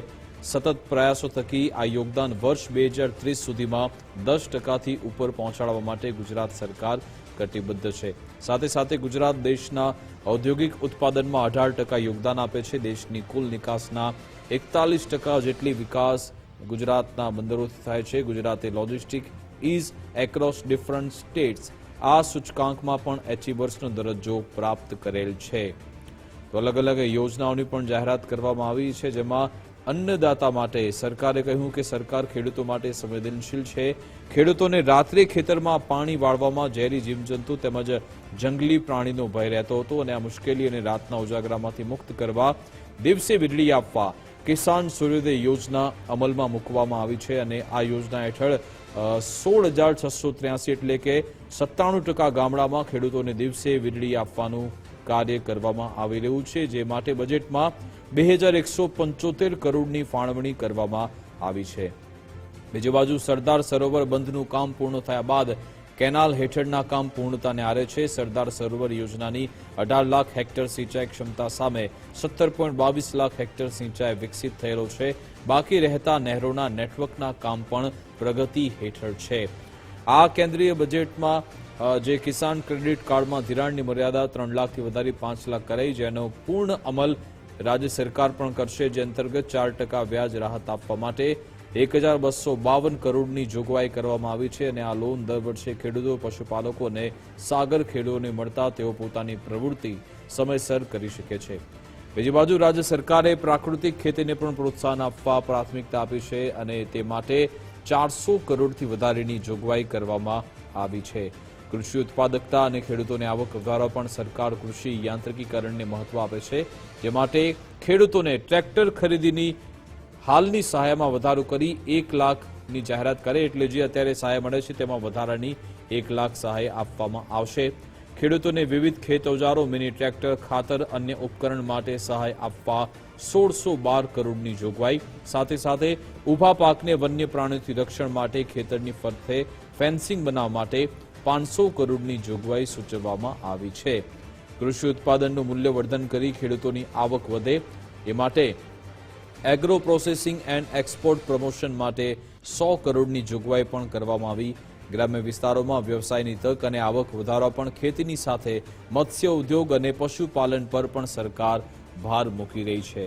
સતત પ્રયાસો થકી આ યોગદાન વર્ષ 2030 સુધીમાં 10%થી ઉપર પહોંચાડવા માટે ગુજરાત સરકાર કટિબદ્ધ છે. સાથે સાથે ગુજરાત દેશના ઔદ્યોગિક ઉત્પાદનમાં 18% યોગદાન આપે છે. દેશની કુલ નિકાસના 41% જેટલી વિકાસ ગુજરાતના બંદરોથી થાય છે. ગુજરાતે logistic ease across different states આ સૂચકાંકમાં પણ એચિવર્સનો દરજ્જો પ્રાપ્ત કરેલ છે. તો અલગ અલગ યોજનાઓની પણ જાહેરાત કરવામાં આવી છે, જેમાં અન્નદાતા માટે સરકારે કહ્યું કે સરકાર ખેડૂતો માટે સંવેદનશીલ છે. ખેડૂતોને રાત્રે ખેતરમાં પાણી વાળવામાં ઝેરી જીવજંતુ તેમજ જંગલી પ્રાણીનો ભય રહેતો હતો અને આ મુશ્કેલી અને રાતના ઉજાગરામાંથી મુક્ત કરવા દિવસે વીજળી આપવા કિસાન સૂર્યોદય યોજના અમલમાં મૂકવામાં આવી છે. અને આ યોજના હેઠળ 16,683 એટલે કે 97% ગામડામાં ખેડૂતોને દિવસે વીજળી આપવાનું કાર્ય કરવામાં આવી રહ્યું છે, જે માટે બજેટમાં 2175 કરોડની ફાળવણી કરવામાં આવી છે. બીજી બાજુ સરદાર સરોવર બંધનું કામ પૂર્ણ થયા બાદ કેનાલ હેઠળના કામ પૂર્ણતાને આરે છે. સરદાર સરોવર યોજનાની 18 લાખ હેક્ટર સિંચાઈ ક્ષમતા સામે 17.22 લાખ હેક્ટર સિંચાઈ વિકસિત થયેલો છે. બાકી રહેતા નહેરોના નેટવર્કના કામ પણ પ્રગતિ હેઠળ છે. આ કેન્દ્રીય બજેટમાં જે કિસાન ક્રેડિટ કાર્ડમાં ધિરાણની મર્યાદા 3 લાખથી વધારી 5 લાખ કરાઈ, જેનો પૂર્ણ અમલ રાજ્ય સરકાર પણ કરશે, જે અંતર્ગત 4% વ્યાજ રાહત આપવા માટે 1252 કરોડની જોગવાઈ કરવામાં આવી છે. અને આ લોન દર વર્ષે ખેડૂતો, પશુપાલકો અને સાગર ખેડૂતોને મળતા તેઓ પોતાની પ્રવૃત્તિ સમયસર કરી શકે છે. બીજી બાજુ રાજ્ય સરકારે પ્રાકૃતિક ખેતીને પણ પ્રોત્સાહન આપવા પ્રાથમિકતા આપી છે અને તે માટે 400 કરોડથી વધારેની જોગવાઈ કરવામાં આવી છે. કૃષિ ઉત્પાદકતા અને ખેડૂતોને આવક વધારવા પણ સરકાર કૃષિ યાંત્રિકીકરણને મહત્વ આપે છે, જે માટે ખેડૂતોને ટ્રેક્ટર ખરીદીની હાલની સહાયમાં વધારો કરી 1 લાખની જાહેરાત કરે, એટલે જે અત્યારે સહાય મળે છે તેમાં વધારાની 1 લાખ સહાય આપવામાં આવશે. ખેડૂતોને વિવિધ ખેત ઓજારો, મિની ટ્રેક્ટર, ખાતર, અન્ય ઉપકરણ માટે સહાય આપવા 1612 કરોડની જોગવાઈ. સાથે સાથે ઊભા પાકને વન્ય પ્રાણીઓથી રક્ષણ માટે ખેતરની ફરતે ફેન્સિંગ બનાવવા માટે 500 કરોડની જોગવાઈ સૂચવવામાં આવી છે. કૃષિ ઉત્પાદનનું મૂલ્યવર્ધન કરી ખેડૂતોની આવક વધે એ માટે agro processing and export promotion માટે 100 કરોડની જોગવાઈ પણ કરવામાં આવી. ગ્રામ્ય વિસ્તારોમાં વ્યવસાયની તક અને આવક વધારવા પણ ખેતીની સાથે મત્સ્ય ઉદ્યોગ અને પશુપાલન પર પણ સરકાર ભાર મૂકી રહી છે.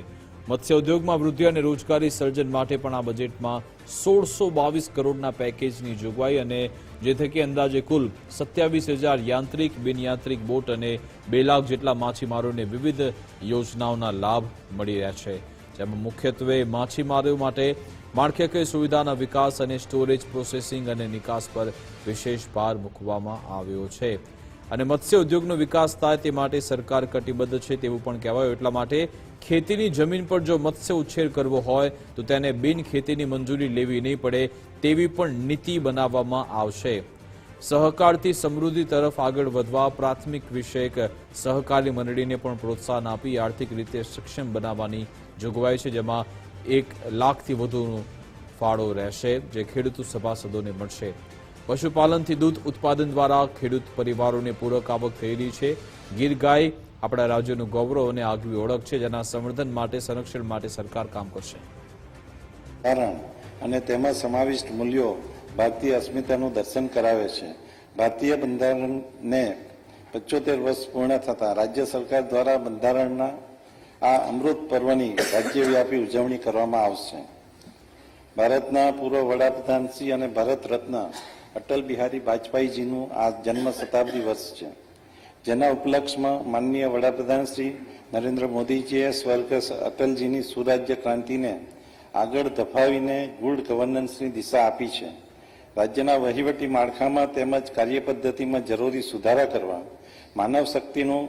મત્સ્ય ઉદ્યોગમાં વૃદ્ધિ અને રોજગારી સર્જન માટે પણ આ બજેટમાં 1622 કરોડના પેકેજની જોગવાઈ અને જે થકી અંદાજે કુલ 27,000 યાંત્રિક, બિનયાંત્રિક બોટ અને 2 લાખ જેટલા માછીમારોને વિવિધ યોજનાઓના લાભ મળી રહ્યા છે. જેમાં મુખ્યત્વે માછીમારો માટે માળખાકીય સુવિધાના વિકાસ અને સ્ટોરેજ, પ્રોસેસિંગ અને નિકાસ પર વિશેષ ભાર મૂકવામાં આવ્યો છે. અને મત્સ્ય ઉદ્યોગનો વિકાસ થાય તે માટે સરકાર કટિબદ્ધ છે તેવું પણ કહેવાયું. એટલા માટે ખેતીની જમીન પર જો મત્સ્ય ઉછેર કરવો હોય તો તેને બિન ખેતીની મંજૂરી લેવી નહીં પડે તેવી પણ નીતિ બનાવવામાં આવશે. સહકારથી સમૃદ્ધિ તરફ આગળ વધવા પ્રાથમિક વિષયક સહકારી મંડળીને પણ પ્રોત્સાહન આપી આર્થિક રીતે સક્ષમ બનાવવાની જોગવાઈ છે, જેમાં 1 લાખથી વધુનો ફાળો રહેશે, જે ખેડૂત સભાસદોને મળશે. પશુપાલનથી દૂધ ઉત્પાદન દ્વારા ખેડૂત પરિવારોને પૂરક આવક થઈ રહી છે. ગીર ગાય આપણા રાજ્યનું ગૌરવ અને આગવી ઓળખ છે, જેના સંવર્ધન માટે, સંરક્ષણ માટે સરકાર કામ કરશે. કારણ અને તેમાં સમાવિષ્ટ મૂલ્યો ભારતીય અસ્મિતાનું દર્શન કરાવે છે. ભારતીય બંધારણને 75 વર્ષ પૂર્ણ થતા રાજ્ય સરકાર દ્વારા બંધારણના આ અમૃત પર્વની રાજ્યવ્યાપી ઉજવણી કરવામાં આવશે. ભારતના પૂર્વ વડાપ્રધાન શ્રી અને ભારત રત્ન અટલ બિહારી વાજપેયીજીનું આ જન્મ શતાબ્દી વર્ષ છે, જેના ઉપલક્ષમાં માનનીય વડાપ્રધાન શ્રી નરેન્દ્ર મોદીજીએ સ્વર્ગસ્થ અટલજીની સુરાજ્ય ક્રાંતિને આગળ ધપાવીને ગુડ ગવર્નન્સની દિશા આપી છે. રાજ્યના વહીવટી માળખામાં તેમજ કાર્યપદ્ધતિમાં જરૂરી સુધારા કરવા, માનવ શક્તિનું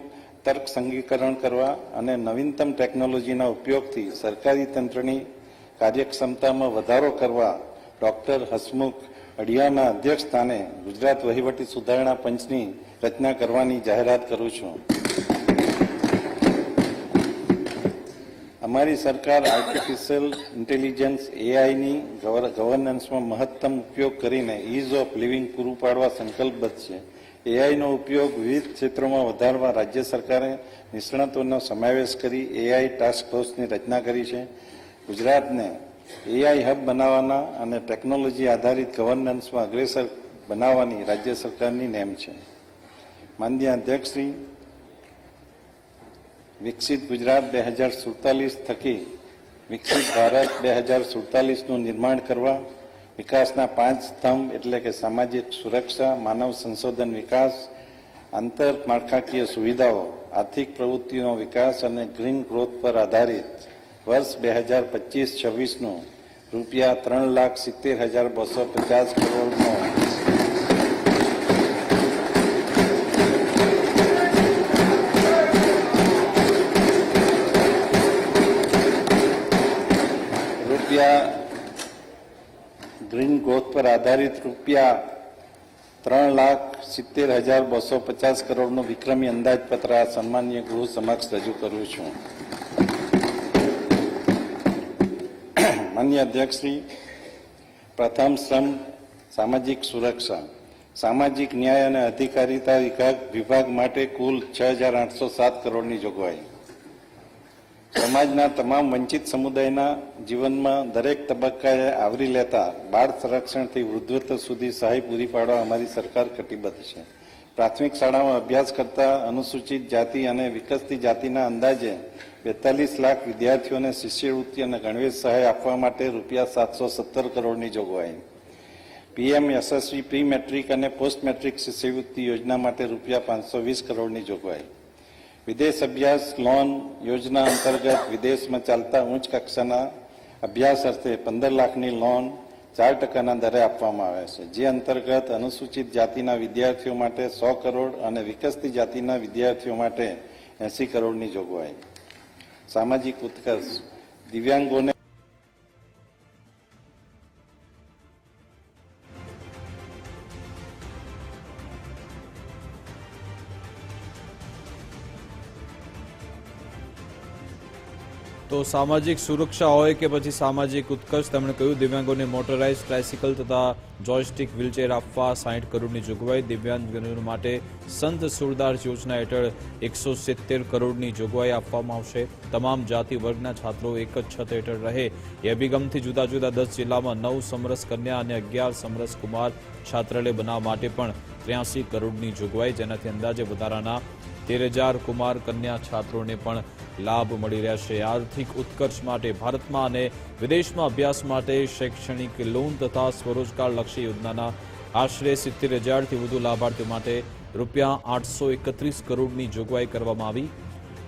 તર્ક સંગીકરણ કરવા અને નવીનતમ ટેકનોલોજીના ઉપયોગથી સરકારી તંત્રની કાર્યક્ષમતામાં વધારો કરવા ડોક્ટર હસમુખ અઢિયાના અધ્યક્ષ સ્થાને ગુજરાત વહીવટી સુધારણા પંચની રચના કરવાની જાહેરાત કરું છું. અમારી સરકાર આર્ટિફિશિયલ ઇન્ટેલિજન્સ એઆઈની ગવર્નન્સમાં મહત્તમ ઉપયોગ કરીને ઇઝ ઓફ લિવિંગ પૂરું પાડવા સંકલ્પબદ્ધ છે. એઆઈનો ઉપયોગ વિવિધ ક્ષેત્રોમાં વધારવા રાજ્ય સરકારે નિષ્ણાતોનો સમાવેશ કરી એઆઈ ટાસ્ક ફોર્સની રચના કરી છે. ગુજરાતને એઆઈ હબ બનાવવાના અને ટેકનોલોજી આધારિત ગવર્નન્સમાં અગ્રેસર બનાવવાની રાજ્ય સરકારની નેમ છે. માનનીય અધ્યક્ષશ્રી, વિકસિત ગુજરાત 2047 થકી વિકસિત ભારત 2047નું નિર્માણ કરવા વિકાસના 5 સ્તંભ એટલે કે સામાજિક સુરક્ષા, માનવ સંશોધન વિકાસ, આંતરમાળખાકીય સુવિધાઓ, આર્થિક પ્રવૃત્તિનો વિકાસ અને ગ્રીન ગ્રોથ પર આધારિત વર્ષ 2025-26નું રૂપિયા 3,70,250 કરોડનો ગ્રીન ગ્રોથ પર આધારિત રૂપિયા 3,70,250 કરોડનું વિક્રમી અંદાજપત્ર આ સન્માનીય ગૃહ સમક્ષ રજૂ કરું છું. માનનીય અધ્યક્ષશ્રી, પ્રથમ સ્તંભ સામાજિક સુરક્ષા. સામાજિક ન્યાય અને અધિકારીતા વિભાગ માટે કુલ 6,807 કરોડની જોગવાઈ. સમાજના તમામ વંચિત સમુદાયના જીવનમાં દરેક તબક્કાએ આવરી લેતા બાળ સંરક્ષણથી વૃદ્ધત્વ સુધી સહાય પૂરી પાડવા અમારી સરકાર કટિબદ્ધ છે. પ્રાથમિક શાળામાં અભ્યાસ કરતા અનુસૂચિત જાતિ અને વિકસતી જાતિના અંદાજે 42 લાખ વિદ્યાર્થીઓને શિષ્યવૃત્તિ અને ગણવેશ સહાય આપવા માટે રૂપિયા 717 કરોડની જોગવાઈ. પીએમ યશસ્વી પ્રી મેટ્રિક અને પોસ્ટ મેટ્રિક શિષ્યવૃત્તિ યોજના માટે રૂપિયા 520 કરોડની જોગવાઈ. વિદેશ અભ્યાસ લોન યોજના અંતર્ગત વિદેશમાં ચાલતા ઉચ્ચ કક્ષાના અભ્યાસ અર્થે 15 લાખની લોન 4% દરે આપવામાં આવે છે, જે અંતર્ગત અનુસૂચિત જાતિના વિદ્યાર્થીઓ માટે 100 કરોડ અને વિકસતી જાતિના વિદ્યાર્થીઓ માટે 80 કરોડની જોગવાઈ. સામાજિક ઉત્કર્ષ. દિવ્યાંગોને તો સામાજિક સુરક્ષા હોય કે પછી સામાજિક ઉત્કર્ષ, તેમણે કહ્યું દિવ્યાંગોને મોટરાઇઝ ટ્રાયસિકલ તથા જોયસ્ટિક વ્હીલચેર આપવા 60 કરોડની જોગવાઈ. દિવ્યાંગજનો માટે સંત સુરદાસ યોજના હેઠળ 170 કરોડની જોગવાઈ આપવામાં આવશે. તમામ જાતિ વર્ગના છાત્રો એક જ છત હેઠળ રહે એ અભિગમથી જુદા જુદા 10 જિલ્લામાં 9 સમરસ કન્યા અને 11 સમરસ કુમાર છાત્રાલય બનાવવા માટે પણ 83 કરોડની જોગવાઈ, જેનાથી અંદાજે વધારાના 13,000 કુમાર કન્યા છાત્રોને પણ લાભ મળી રહેશે. આર્થિક ઉત્કર્ષ માટે ભારતમાં અને વિદેશમાં અભ્યાસ માટે શૈક્ષણિક લોન તથા સ્વરોજગારલક્ષી યોજનાના આશરે 70,000થી વધુ લાભાર્થીઓ માટે રૂપિયા 831 કરોડની જોગવાઈ કરવામાં આવી.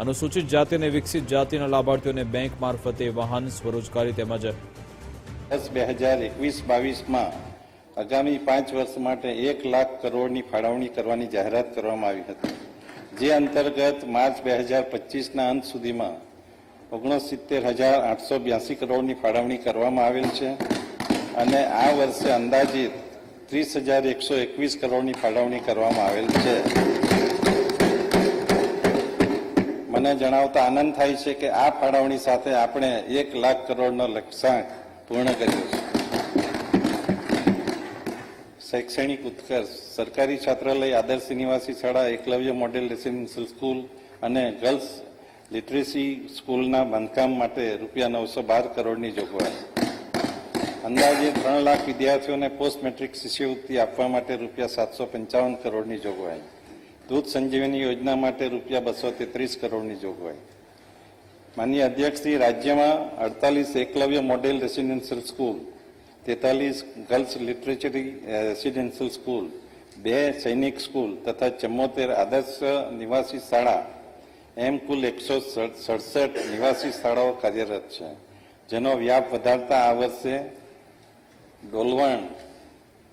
અનુસૂચિત જાતિ અને વિકસિત જાતિના લાભાર્થીઓને બેંક મારફતે વાહન, સ્વરોજગારી તેમજ 2021-22માં આગામી 5 વર્ષ માટે 1 લાખ કરોડની ફાળવણી કરવાની જાહેરાત કરવામાં આવી હતી, જે અંતર્ગત માર્ચ 2025ના અંત સુધીમાં 69,882 કરોડની ફાળવણી કરવામાં આવેલ છે અને આ વર્ષે અંદાજિત 30,121 કરોડની ફાળવણી કરવામાં આવેલ છે. મને જણાવતા આનંદ થાય છે કે આ ફાળવણી સાથે આપણે 1 લાખ કરોડનો લક્ષ્યાંક પૂર્ણ કર્યો છે. શૈક્ષણિક ઉત્કર્ષ. સરકારી છાત્રાલય, આદર્શ નિવાસી શાળા, એકલવ્ય મોડેલ રેસિડેન્શિયલ સ્કૂલ અને ગર્લ્સ લિટરેસી સ્કૂલના બાંધકામ માટે રૂપિયા 912 કરોડની જોગવાઈ. અંદાજે 3 લાખ વિદ્યાર્થીઓને પોસ્ટ મેટ્રિક શિષ્યવૃત્તિ આપવા માટે રૂપિયા 755 કરોડની જોગવાઈ. દૂધ સંજીવની યોજના માટે રૂપિયા 233 કરોડની જોગવાઈ. માનનીય અધ્યક્ષશ્રી, રાજ્યમાં 48 Eklavya model residential school, 43 girls literary residential school, 2 Sainik school તથા 74 આદર્શ નિવાસી શાળા એમ કુલ 167 નિવાસી શાળાઓ કાર્યરત છે, જેનો વ્યાપ વધારતા આ વર્ષે ડોલવણ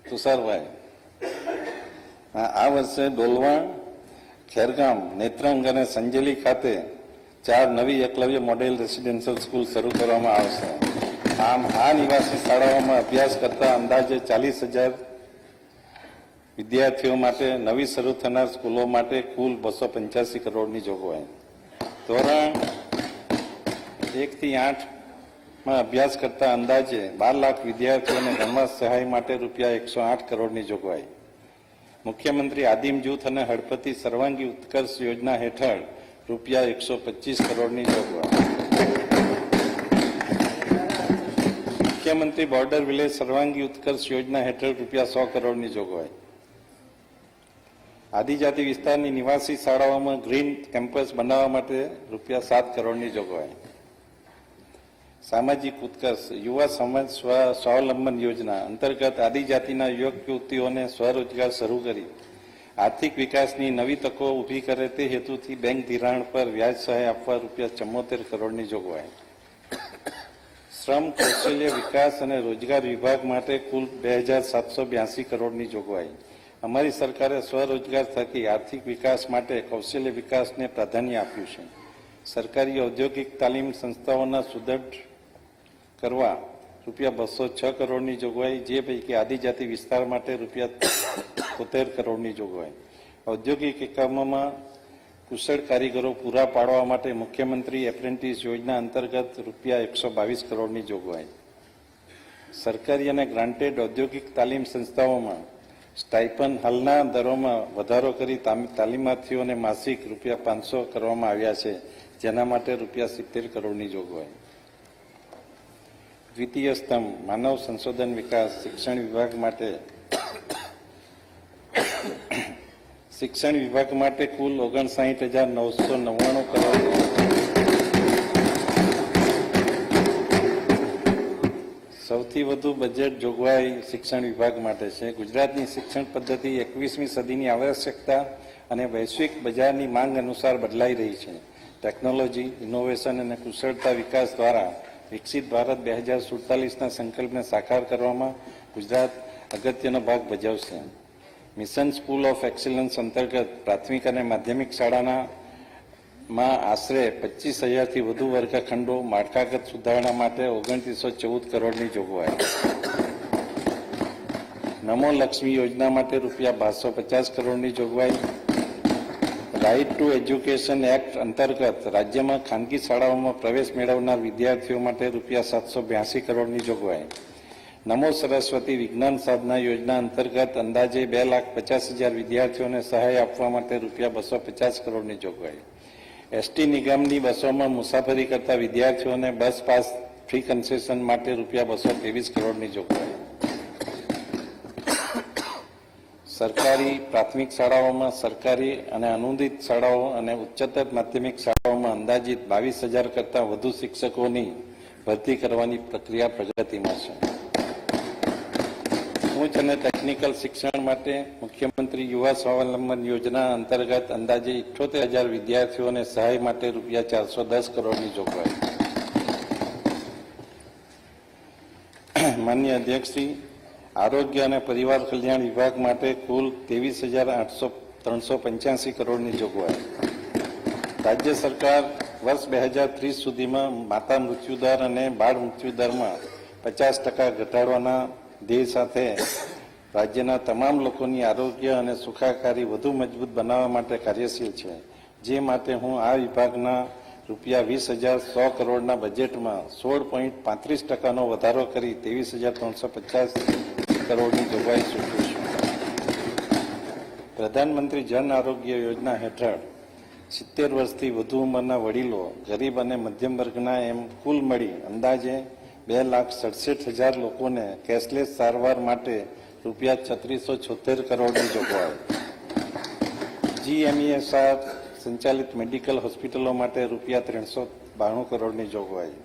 તુષારભાઈ ખેરગામ, નેત્રંગ અને સંજેલી ખાતે 4 નવી એકલવ્ય મોડેલ રેસિડેન્શિયલ સ્કૂલ શરૂ કરવામાં આવશે. આમ આ નિવાસી શાળાઓમાં અભ્યાસ કરતા અંદાજે 40,000 વિદ્યાર્થીઓ માટે નવી શરૂ થનાર સ્કૂલો માટે કુલ 285 કરોડની જોગવાઈ. ધોરણ 1 થી 8 માં અભ્યાસ કરતા અંદાજે 12 લાખ વિદ્યાર્થીઓને ધર્મ સહાય માટે રૂપિયા 108 કરોડની જોગવાઈ. મુખ્યમંત્રી આદિમ જૂથ અને હળપતિ સર્વાંગી ઉત્કર્ષ યોજના હેઠળ રૂપિયા 125 કરોડની જોગવાઈ. મુખ્યમંત્રી બોર્ડર વિલેજ સર્વાંગી ઉત્કર્ષ યોજના હેઠળ રૂપિયા 100 કરોડની જોગવાઈ. આદિજાતિ વિસ્તારની નિવાસી શાળાઓમાં ગ્રીન કેમ્પસ બનાવવા માટે રૂપિયા 7 કરોડની જોગવાઈ. સામાજિક ઉત્કર્ષ યુવા સમાજ સ્વાવલંબન યોજના અંતર્ગત આદિજાતિના યુવક યુવતીઓને સ્વરોજગાર શરૂ કરી આર્થિક વિકાસની નવી તકો ઊભી કરે તે હેતુથી બેંક ધિરાણ પર વ્યાજ સહાય આપવા રૂપિયા 74 કરોડની જોગવાઈ. શ્રમ કૌશલ્ય વિકાસ અને રોજગાર વિભાગ માટે કુલ 2,782 કરોડની જોગવાઈ. અમારી સરકારે સ્વરોજગાર થકી આર્થિક વિકાસ માટે કૌશલ્ય વિકાસને પ્રાધાન્ય આપ્યું છે. સરકારી ઔદ્યોગિક તાલીમ સંસ્થાઓના સુદૃઢ કરવા રૂપિયા 206 કરોડની જોગવાઈ, જે પૈકી આદિજાતિ વિસ્તાર માટે રૂપિયા 73 કરોડની જોગવાઈ. ઔદ્યોગિક એકમોમાં કુશળ કારીગરો પૂરા પાડવા માટે મુખ્યમંત્રી એપ્રેન્ટિસ યોજના અંતર્ગત રૂપિયા 122 કરોડની જોગવાઈ. સરકારી અને ગ્રાન્ટેડ ઔદ્યોગિક તાલીમ સંસ્થાઓમાં સ્ટાઇપન્ડ હાલના દરોમાં વધારો કરી તાલીમાર્થીઓને માસિક રૂપિયા 500 કરવામાં આવ્યા છે, જેના માટે રૂપિયા 70 કરોડની જોગવાઈ. દ્વિતીય સ્તંભ માનવ સંશોધન વિકાસ શિક્ષણ વિભાગ માટે કુલ 59,999 કરોડ. સૌથી વધુ બજેટ જોગવાઈ શિક્ષણ વિભાગ માટે છે. ગુજરાતની શિક્ષણ પદ્ધતિ 21મી સદીની આવશ્યકતા અને વૈશ્વિક બજારની માંગ અનુસાર બદલાઈ રહી છે. ટેકનોલોજી, ઇનોવેશન અને કુશળતા વિકાસ દ્વારા વિકસિત ભારત 2047ના સંકલ્પને સાકાર કરવામાં ગુજરાત અગત્યનો ભાગ ભજવશે. મિશન સ્કૂલ ઓફ એક્સલન્સ અંતર્ગત પ્રાથમિક અને માધ્યમિક શાળામાં આશરે 25,000થી વધુ વર્ગખંડો, માળખાગત સુધારણા માટે 2914 કરોડની જોગવાઈ. નમો લક્ષ્મી યોજના માટે રૂપિયા 250 કરોડની જોગવાઈ. રાઇટ ટુ એજ્યુકેશન એક્ટ અંતર્ગત રાજ્યમાં ખાનગી શાળાઓમાં પ્રવેશ મેળવનાર વિદ્યાર્થીઓ માટે રૂપિયા 782 કરોડની જોગવાઈ. નમો સરસ્વતી વિજ્ઞાન સાધના યોજના અંતર્ગત અંદાજે 2,50,000 વિદ્યાર્થીઓને સહાય આપવા માટે રૂપિયા 250 કરોડની જોગવાઈ. એસટી નિગમની બસોમાં મુસાફરી કરતા વિદ્યાર્થીઓને બસ પાસ ફ્રી કન્સેશન માટે રૂપિયા 223 કરોડની જોગવાઈ. સરકારી પ્રાથમિક શાળાઓમાં, સરકારી અને અનુદાનિત શાળાઓ અને ઉચ્ચતર માધ્યમિક શાળાઓમાં અંદાજિત 22,000 કરતાં વધુ શિક્ષકોની ભરતી કરવાની પ્રક્રિયા પ્રગતિમાં છે. ઉચ્ચ અને ટેકનિકલ શિક્ષણ માટે મુખ્યમંત્રી યુવા સ્વાવલંબન યોજના અંતર્ગત અંદાજે 78,000 વિદ્યાર્થીઓને સહાય માટે રૂપિયા 410 કરોડની જોગવાઈ. માનનીય અધ્યક્ષશ્રી, આરોગ્ય અને પરિવાર કલ્યાણ વિભાગ માટે કુલ 23,385 કરોડની જોગવાઈ. રાજ્ય સરકાર વર્ષ 2030 સુધીમાં માતા મૃત્યુદર અને બાળ મૃત્યુદરમાં 50% ઘટાડવાના ધ્યેય સાથે રાજ્યના તમામ લોકોની આરોગ્ય અને સુખાકારી વધુ મજબૂત બનાવવા માટે કાર્યશીલ છે. જે માટે હું આ વિભાગના રૂપિયા 20,100 કરોડના બજેટમાં 16.35% વધારો કરી 23,350 કરોડની જોગવાઈ સૂચવું છું. પ્રધાનમંત્રી જન આરોગ્ય યોજના હેઠળ 70 વર્ષથી વધુ ઉંમરના વડીલો, ગરીબ અને મધ્યમ વર્ગના એમ કુલ મળી અંદાજે 2,67,000 લોકોને કેશલેસ સારવાર માટે રૂપિયા 3676 કરોડની જોગવાઈ. GMESR સંચાલિત મેડિકલ હોસ્પિટલો માટે રૂપિયા 392 કરોડની જોગવાઈ.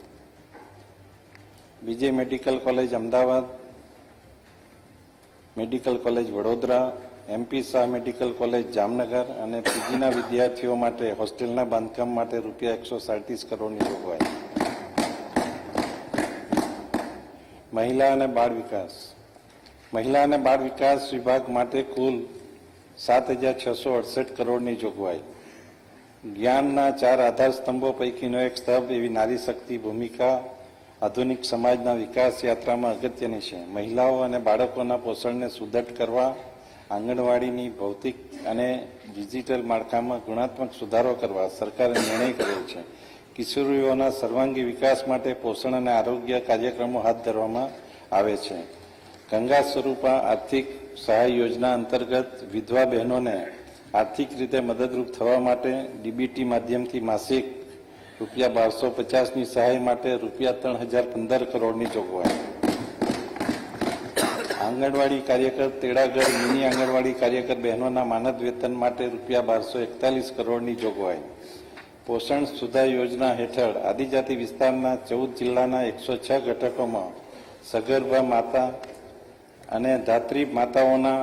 બીજે medical college Ahmedabad, medical college Vadodara, MP Shah medical college Jamnagar અને પીજીના વિદ્યાર્થીઓ માટે હોસ્ટેલના બાંધકામ માટે રૂપિયા 137 કરોડની જોગવાઈ. મહિલા અને બાળ વિકાસ વિભાગ માટે કુલ 7,668 કરોડની જોગવાઈ. જ્ઞાનના 4 આધાર સ્તંભો પૈકીનો એક સ્તંભ એવી નારી શક્તિ ભૂમિકા આધુનિક સમાજના વિકાસ યાત્રામાં અગત્યની છે. મહિલાઓ અને બાળકોના પોષણને સુદૃઢ કરવા આંગણવાડીની ભૌતિક અને ડિજિટલ માળખામાં ગુણાત્મક સુધારો કરવા સરકારે નિર્ણય કર્યો છે. કિશોરીઓના સર્વાંગી વિકાસ માટે પોષણ અને આરોગ્ય કાર્યક્રમો હાથ ધરવામાં આવે છે. ગંગા સ્વરૂપા આર્થિક સહાય યોજના અંતર્ગત વિધવા બહેનોને આર્થિક રીતે મદદરૂપ થવા માટે DBT માધ્યમથી માસિક રૂપિયા 1250ની સહાય માટે રૂપિયા 3,015 કરોડની જોગવાઈ. આંગણવાડી કાર્યકર, તેડાગર, મિની આંગણવાડી કાર્યકર બહેનોના માનદ વેતન માટે રૂપિયા 1241 કરોડની જોગવાઈ. પોષણ સુધા યોજના હેઠળ આદિજાતિ વિસ્તારના 14 જિલ્લાના 106 ઘટકોમાં સગર્ભા માતા અને ધાત્રી માતાઓના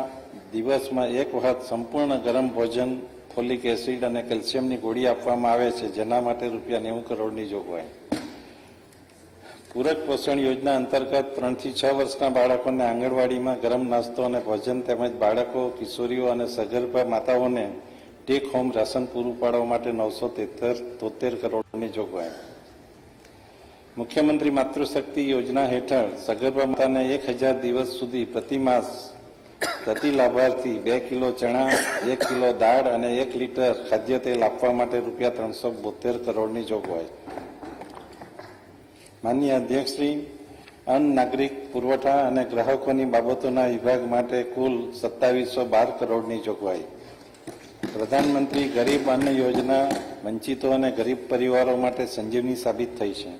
દિવસમાં એક વખત સંપૂર્ણ ગરમ ભોજન, ફોલિક એસિડ અને કેલ્શિયમની ગોળી આપવામાં આવે છે, જેના માટે રૂપિયા 90 કરોડની જોગવાઈ. પૂરક પોષણ યોજના અંતર્ગત 3 થી 6 વર્ષના બાળકોને આંગણવાડીમાં ગરમ નાસ્તો અને ભોજન તેમજ બાળકો, કિશોરીઓ અને સગર્ભા માતાઓને ટેક હોમ રાશન પૂરું પાડવા માટે 973 કરોડની જોગવાઈ. મુખ્યમંત્રી માતૃશક્તિ યોજના હેઠળ સગર્ભા માતાને 1000 દિવસ સુધી પ્રતિમાસ પ્રતિ લાભાર્થી 2 કિલો ચણા, 1 કિલો દાળ અને 1 લીટર ખાદ્ય તેલ આપવા માટે રૂપિયા 372 કરોડની જોગવાઈ. માનનીય અધ્યક્ષશ્રી, અન્ન, નાગરિક પુરવઠા અને ગ્રાહકોની બાબતોના વિભાગ માટે કુલ 2712 કરોડની જોગવાઈ. પ્રધાનમંત્રી ગરીબ અન્ન યોજના વંચિતો અને ગરીબ પરિવારો માટે સંજીવની સાબિત થઈ છે.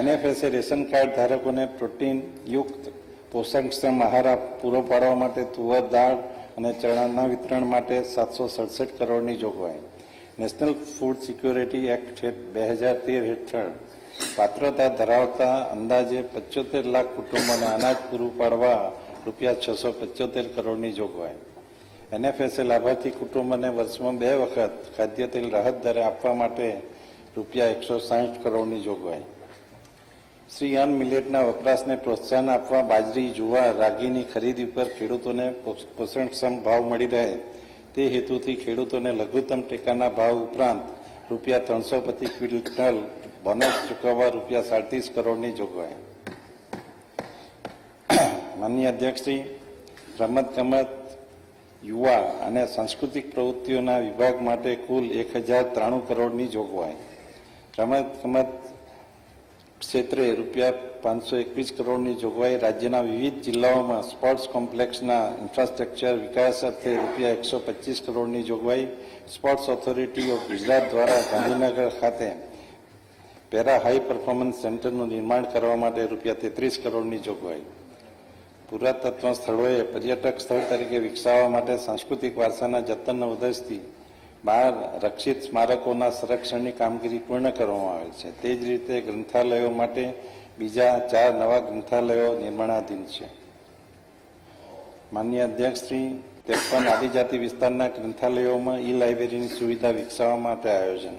NFSએ રેશન કાર્ડ ધારકોને પ્રોટીનયુક્ત પોષણક્ષમ આહાર પૂરો પાડવા માટે તુવર દાળ અને ચણાના વિતરણ માટે 767 કરોડની જોગવાઈ. નેશનલ ફૂડ સિક્યોરિટી એક્ટ 2013 હેઠળ પાત્રતા ધરાવતા અંદાજે 75 લાખ કુટુંબોને અનાજ પૂરું પાડવા રૂપિયા 675 કરોડની જોગવાઈ. NFSએ લાભાર્થી કુટુંબોને વર્ષમાં 2 વખત ખાદ્ય તેલ રાહત દરે આપવા માટે રૂપિયા 160 કરોડની જોગવાઈ. શ્રી અન્ન મિલેટના વપરાશને પ્રોત્સાહન આપવા બાજરી, જુવાર, રાગીની ખરીદી પર ખેડૂતોને પોષણક્ષમ ભાવ મળી રહે તે હેતુથી ખેડૂતોને લઘુત્તમ ટેકાના ભાવ ઉપરાંત રૂપિયા 300 પ્રતિ ક્વિન્ટલ બોનસ ચૂકવવા રૂપિયા 37 કરોડની જોગવાઈ. માનનીય અધ્યક્ષશ્રી, રમતગમત, યુવા અને સાંસ્કૃતિક પ્રવૃત્તિઓના વિભાગ માટે કુલ 1093 કરોડની જોગવાઈ. રમતગમત ક્ષેત્રે રૂપિયા 521 કરોડની જોગવાઈ. રાજ્યના વિવિધ જિલ્લાઓમાં સ્પોર્ટ્સ કોમ્પ્લેક્સના ઇન્ફ્રાસ્ટ્રક્ચર વિકાસ અર્થે રૂપિયા 125 કરોડની જોગવાઈ. સ્પોર્ટ્સ ઓથોરિટી ઓફ ગુજરાત દ્વારા ગાંધીનગર ખાતે પેરા હાઈ પરફોર્મન્સ સેન્ટરનું નિર્માણ કરવા માટે રૂપિયા 33 કરોડની જોગવાઈ. પુરાતત્વ સ્થળોએ પર્યટક સ્થળ તરીકે વિકસાવવા માટે સાંસ્કૃતિક વારસાના જતનના ઉદ્દેશથી 12 રક્ષિત સ્મારકોના સંરક્ષણની કામગીરી પૂર્ણ કરવામાં આવે છે. તે જ રીતે ગ્રંથાલયો માટે બીજા 4 નવા ગ્રંથાલયો નિર્માણાધીન છે. માનનીય અધ્યક્ષશ્રી, 53 આદિજાતિ વિસ્તારના ગ્રંથાલયોમાં લાઇબ્રેરીની સુવિધા વિકસાવવા માટે આયોજન.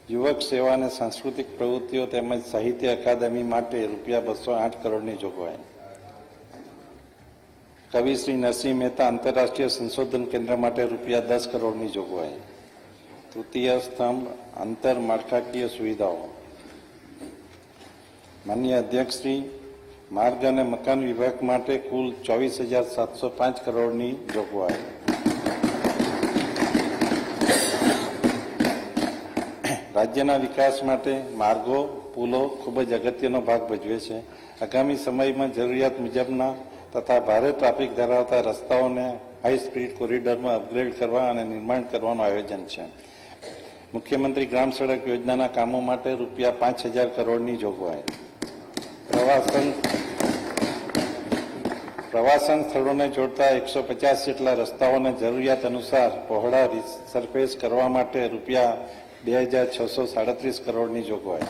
યુવક સેવા અને સાંસ્કૃતિક પ્રવૃત્તિઓ તેમજ સાહિત્ય અકાદમી માટે રૂપિયા 208 કરોડની જોગવાઈ. કવિ શ્રી નરસિંહ મહેતા આંતરરાષ્ટ્રીય સંશોધન કેન્દ્ર માટે રૂપિયા 10 કરોડની જોગવાઈ. તૃતીય સ્તંભ આંતર માળખાકીય સુવિધાઓ. માનનીય અધ્યક્ષશ્રી, માર્ગ અને મકાન વિભાગ માટે કુલ 24,705 કરોડની જોગવાઈ. રાજ્યના વિકાસ માટે માર્ગો, પુલો ખૂબ જ અગત્યનો ભાગ ભજવે છે. આગામી સમયમાં જરૂરિયાત મુજબના તથા ભારે ટ્રાફિક ધરાવતા રસ્તાઓને હાઈ સ્પીડ કોરિડોરમાં અપગ્રેડ કરવા અને નિર્માણ કરવાનું આયોજન છે. મુખ્યમંત્રી ગ્રામ સડક યોજનાના કામો માટે રૂપિયા 5,000 કરોડની જોગવાઈ. પ્રવાસન સ્થળોને જોડતા 150 જેટલા રસ્તાઓને જરૂરિયાત અનુસાર પહોળા સરફેસ કરવા માટે રૂપિયા 2,637 કરોડની જોગવાઈ.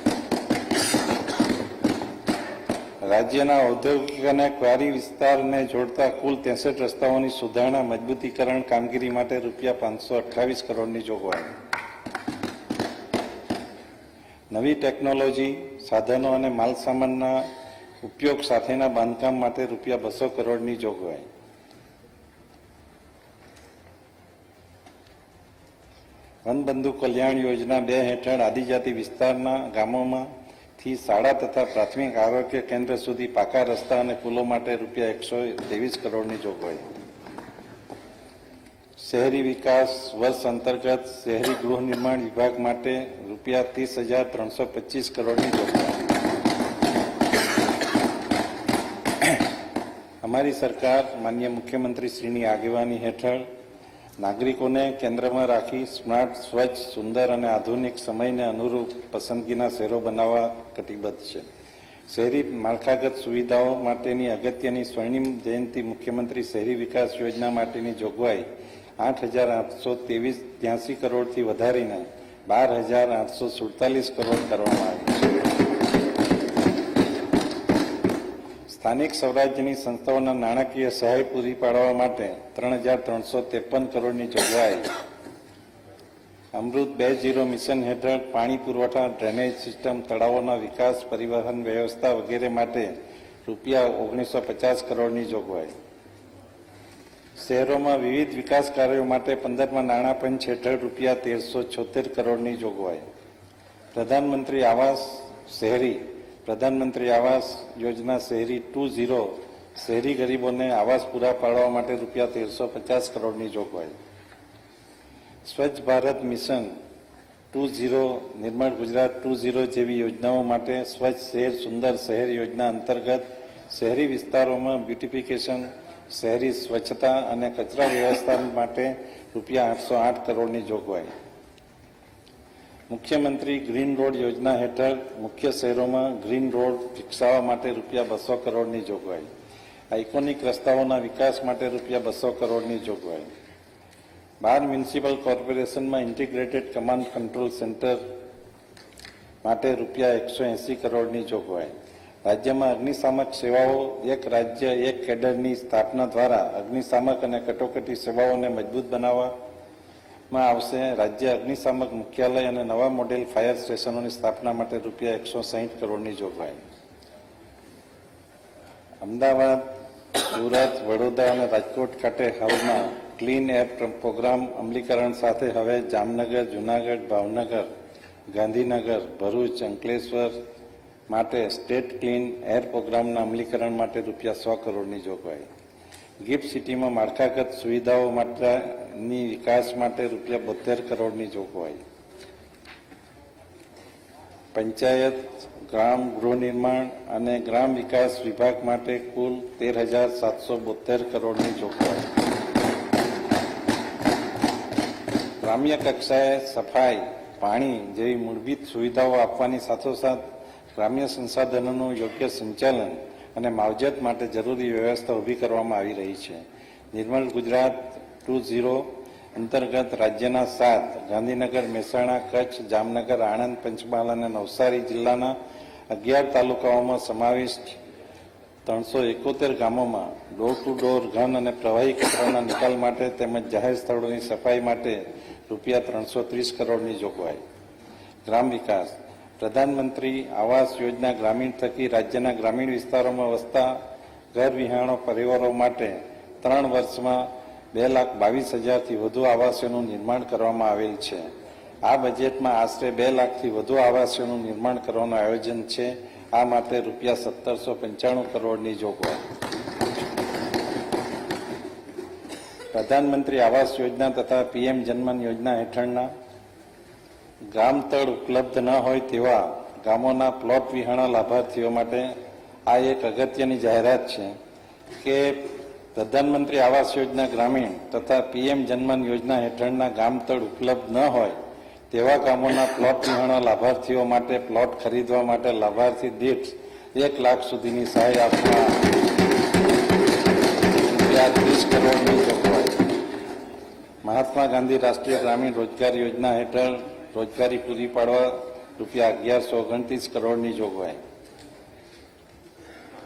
રાજ્યના ઔદ્યોગિક અને ક્વારી વિસ્તારને જોડતા કુલ 63 રસ્તાઓની સુધારણા મજબૂતીકરણ કામગીરી માટે રૂપિયા 528 કરોડની જોગવાઈ. નવી ટેકનોલોજી, સાધનો અને માલસામાનના ઉપયોગ સાથેના બાંધકામ માટે રૂપિયા 200 કરોડની જોગવાઈ. વનબંધુ કલ્યાણ યોજના 2 હેઠળ આદિજાતિ વિસ્તારના ગામોમાંથી શાળા તથા પ્રાથમિક આરોગ્ય કેન્દ્ર સુધી પાકા રસ્તા અને પુલો માટે રૂપિયા 123 કરોડની જોગવાઈ. શહેરી વિકાસ વર્ષ અંતર્ગત શહેરી ગૃહ નિર્માણ વિભાગ માટે રૂપિયા 30,325 કરોડની જોગવાઈ. અમારી સરકાર માનનીય મુખ્યમંત્રી શ્રીની આગેવાની હેઠળ નાગરિકોને કેન્દ્રમાં રાખી સ્માર્ટ, સ્વચ્છ, સુંદર અને આધુનિક સમયને અનુરૂપ પસંદગીના શહેરો બનાવવા કટિબદ્ધ છે. શહેરી માળખાગત સુવિધાઓ માટેની અગત્યની સ્વર્ણિમ જયંતિ મુખ્યમંત્રી શહેરી વિકાસ યોજના માટેની જોગવાઈ 8,883 કરોડથી વધારીને 12,847 કરોડ કરવામાં આવી છે. સ્થાનિક સ્વરાજ્યની સંસ્થાઓના નાણાકીય સહાય પૂરી પાડવા માટે 3,353 કરોડની જોગવાઈ. અમૃત 2.0 મિશન હેઠળ પાણી પુરવઠા, ડ્રેનેજ સિસ્ટમ, તળાવોના વિકાસ, પરિવહન વ્યવસ્થા વગેરે માટે રૂપિયા 1,950 કરોડની જોગવાઈ. શહેરોમાં વિવિધ વિકાસ કાર્યો માટે 15મા નાણાં પંચ હેઠળ રૂપિયા 1,376 કરોડની જોગવાઈ. પ્રધાનમંત્રી આવાસ શહેરી, પ્રધાનમંત્રી આવાસ યોજના શહેરી 2.0 શહેરી ગરીબોને આવાસ પૂરા પાડવા માટે રૂપિયા 1,350 કરોડની જોગવાઈ. સ્વચ્છ ભારત મિશન 2.0 નિર્મળ ગુજરાત 2.0 જેવી યોજનાઓ માટે સ્વચ્છ શહેર સુંદર શહેર યોજના અંતર્ગત શહેરી વિસ્તારોમાં બ્યુટિફિકેશન, શહેરી સ્વચ્છતા અને કચરા વ્યવસ્થાપન માટે રૂપિયા 808 કરોડની જોગવાઈ. મુખ્યમંત્રી ગ્રીન રોડ યોજના હેઠળ મુખ્ય શહેરોમાં ગ્રીન રોડ વિકસાવવા માટે રૂપિયા 200 કરોડની જોગવાઈ. આઇકોનિક રસ્તાઓના વિકાસ માટે રૂપિયા 200 કરોડની જોગવાઈ. 12 મ્યુનિસિપલ કોર્પોરેશનમાં ઇન્ટિગ્રેટેડ કમાન્ડ કંટ્રોલ સેન્ટર માટે રૂપિયા 180 કરોડની જોગવાઈ. રાજ્યમાં અગ્નિશામક સેવાઓ એક રાજ્ય એક કેડરની સ્થાપના દ્વારા અગ્નિશામક અને કટોકટી સેવાઓને મજબૂત બનાવવામાં આવશે. રાજ્ય અગ્નિશામક મુખ્યાલય અને નવા મોડેલ ફાયર સ્ટેશનોની સ્થાપના માટે રૂપિયા 160 કરોડની જોગવાઈ. અમદાવાદ, સુરત, વડોદરા અને રાજકોટ ખાતે હાલમાં ક્લીન એર પ્રોગ્રામ અમલીકરણ સાથે હવે જામનગર, જૂનાગઢ, ભાવનગર, ગાંધીનગર, ભરૂચ, અંકલેશ્વર માટે સ્ટેટ ક્લીન એર પ્રોગ્રામના અમલીકરણ માટે રૂપિયા 100 કરોડની જોગવાઈ. ગિફ્ટ સિટીમાં માળખાગત સુવિધાઓ માટેની વિકાસ માટે રૂપિયા 72 કરોડની જોગવાઈ. પંચાયત, ગ્રામ ગૃહ નિર્માણ અને ગ્રામ વિકાસ વિભાગ માટે કુલ 13,772 કરોડની જોગવાઈ. ગ્રામ્ય કક્ષાએ સફાઈ, પાણી જેવી મૂળભૂત સુવિધાઓ આપવાની સાથોસાથ ગ્રામ્ય સંસાધનોનું યોગ્ય સંચાલન અને માવજત માટે જરૂરી વ્યવસ્થા ઊભી કરવામાં આવી રહી છે. નિર્મળ ગુજરાત 2.0 અંતર્ગત રાજ્યના 7 ગાંધીનગર, મહેસાણા, કચ્છ, જામનગર, આણંદ, પંચમહાલ અને નવસારી જિલ્લાના 11 તાલુકાઓમાં સમાવિષ્ટ 371 ગામોમાં ડોર ટુ ડોર ઘન અને પ્રવાહી કચરાના નિકાલ માટે તેમજ જાહેર સ્થળોની સફાઈ માટે રૂપિયા 330 કરોડની જોગવાઈ. ગ્રામ વિકાસ, પ્રધાનમંત્રી આવાસ યોજના ગ્રામીણ થકી રાજ્યના ગ્રામીણ વિસ્તારોમાં વસતા ઘર વિહાણો પરિવારો માટે 3 વર્ષમાં 2,22,000થી વધુ આવાસોનું નિર્માણ કરવામાં આવેલ છે. આ બજેટમાં આશરે 2 લાખથી વધુ આવાસોનું નિર્માણ કરવાનું આયોજન છે. આ માટે રૂપિયા 1,795 કરોડની જોગવાઈ. પ્રધાનમંત્રી આવાસ યોજના તથા પીએમ જનમન યોજના હેઠળના ગામ તળ ઉપલબ્ધ ન હોય તેવા ગામોના પ્લોટ વિહાણા લાભાર્થીઓ માટે આ એક અગત્યની જાહેરાત છે કે પ્રધાનમંત્રી આવાસ યોજના ગ્રામીણ તથા પીએમ જનમન યોજના હેઠળના ગામ તળ ઉપલબ્ધ ન હોય તેવા કામોના પ્લોટ વિહોણા લાભાર્થીઓ માટે પ્લોટ ખરીદવા માટે લાભાર્થી દીઠ 1 લાખ સુધીની સહાય આપવા ₹30 કરોડની જોગવાઈ. મહાત્મા ગાંધી રાષ્ટ્રીય ગ્રામીણ રોજગાર યોજના હેઠળ રોજગારી પૂરી પાડવા ₹1129 કરોડની જોગવાઈ.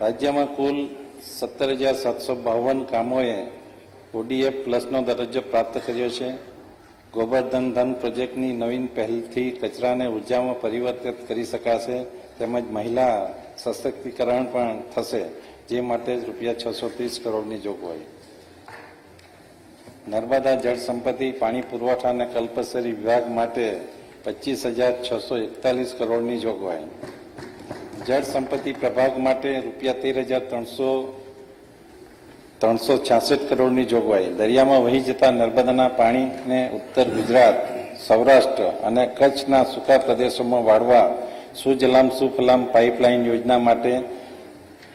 રાજ્યમાં કુલ 17,752 કામોએ ODF પ્લસનો દરજ્જો પ્રાપ્ત કર્યો છે. ગોબરધન ધન પ્રોજેક્ટની નવીન પહેલથી કચરાને ઉર્જામાં પરિવર્તિત કરી શકાશે તેમજ મહિલા સશક્તિકરણ પણ થશે, જે માટે ₹630 કરોડની જોગવાઈ. નર્મદા જળ સંપત્તિ પાણી પુરવઠા અને કલ્પસરી વિભાગ માટે 25,641 કરોડની જોગવાઈ. જળ સંપત્તિ પ્રભાગ માટે ₹13,366 કરોડની જોગવાઈ. દરિયામાં વહી જતા નર્મદાના પાણીને ઉત્તર ગુજરાત, સૌરાષ્ટ્ર અને કચ્છના સૂકા પ્રદેશોમાં વાળવા સુજલામ સુફલામ પાઇપલાઇન યોજના માટે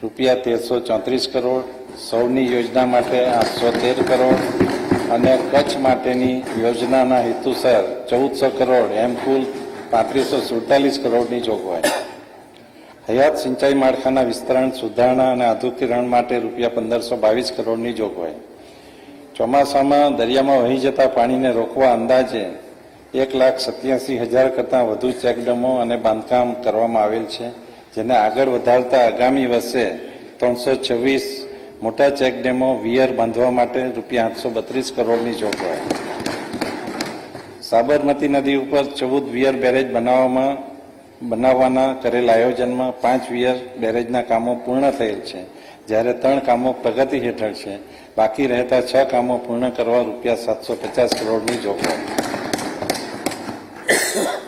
₹1334 કરોડ, સૌની યોજના માટે 813 કરોડ અને કચ્છ માટેની યોજનાના હેતુસર 1,400 કરોડ એમ કુલ 3,547 કરોડની જોગવાઈ. હયાત સિંચાઈ માળખાના વિસ્તરણ, સુધારણા અને આધુનિકીકરણ માટે ₹1,522 કરોડની જોગવાઈ. ચોમાસામાં દરિયામાં વહી જતા પાણીને રોકવા અંદાજે 1,87,000 કરતાં વધુ ચેકડેમો અને બાંધકામ કરવામાં આવેલ છે, જેને આગળ વધારતા આગામી વર્ષે 326 મોટા ચેકડેમો વિયર બાંધવા માટે ₹832 કરોડની જોગવાઈ. સાબરમતી નદી ઉપર 14 વિયર બેરેજ બનાવવાના કરેલ આયોજનમાં 5 વિયર બેરેજના કામો પૂર્ણ થયેલ છે, જ્યારે 3 કામો પ્રગતિ હેઠળ છે. બાકી રહેતા 6 કામો પૂર્ણ કરવા ₹750 કરોડની જોગવાઈ.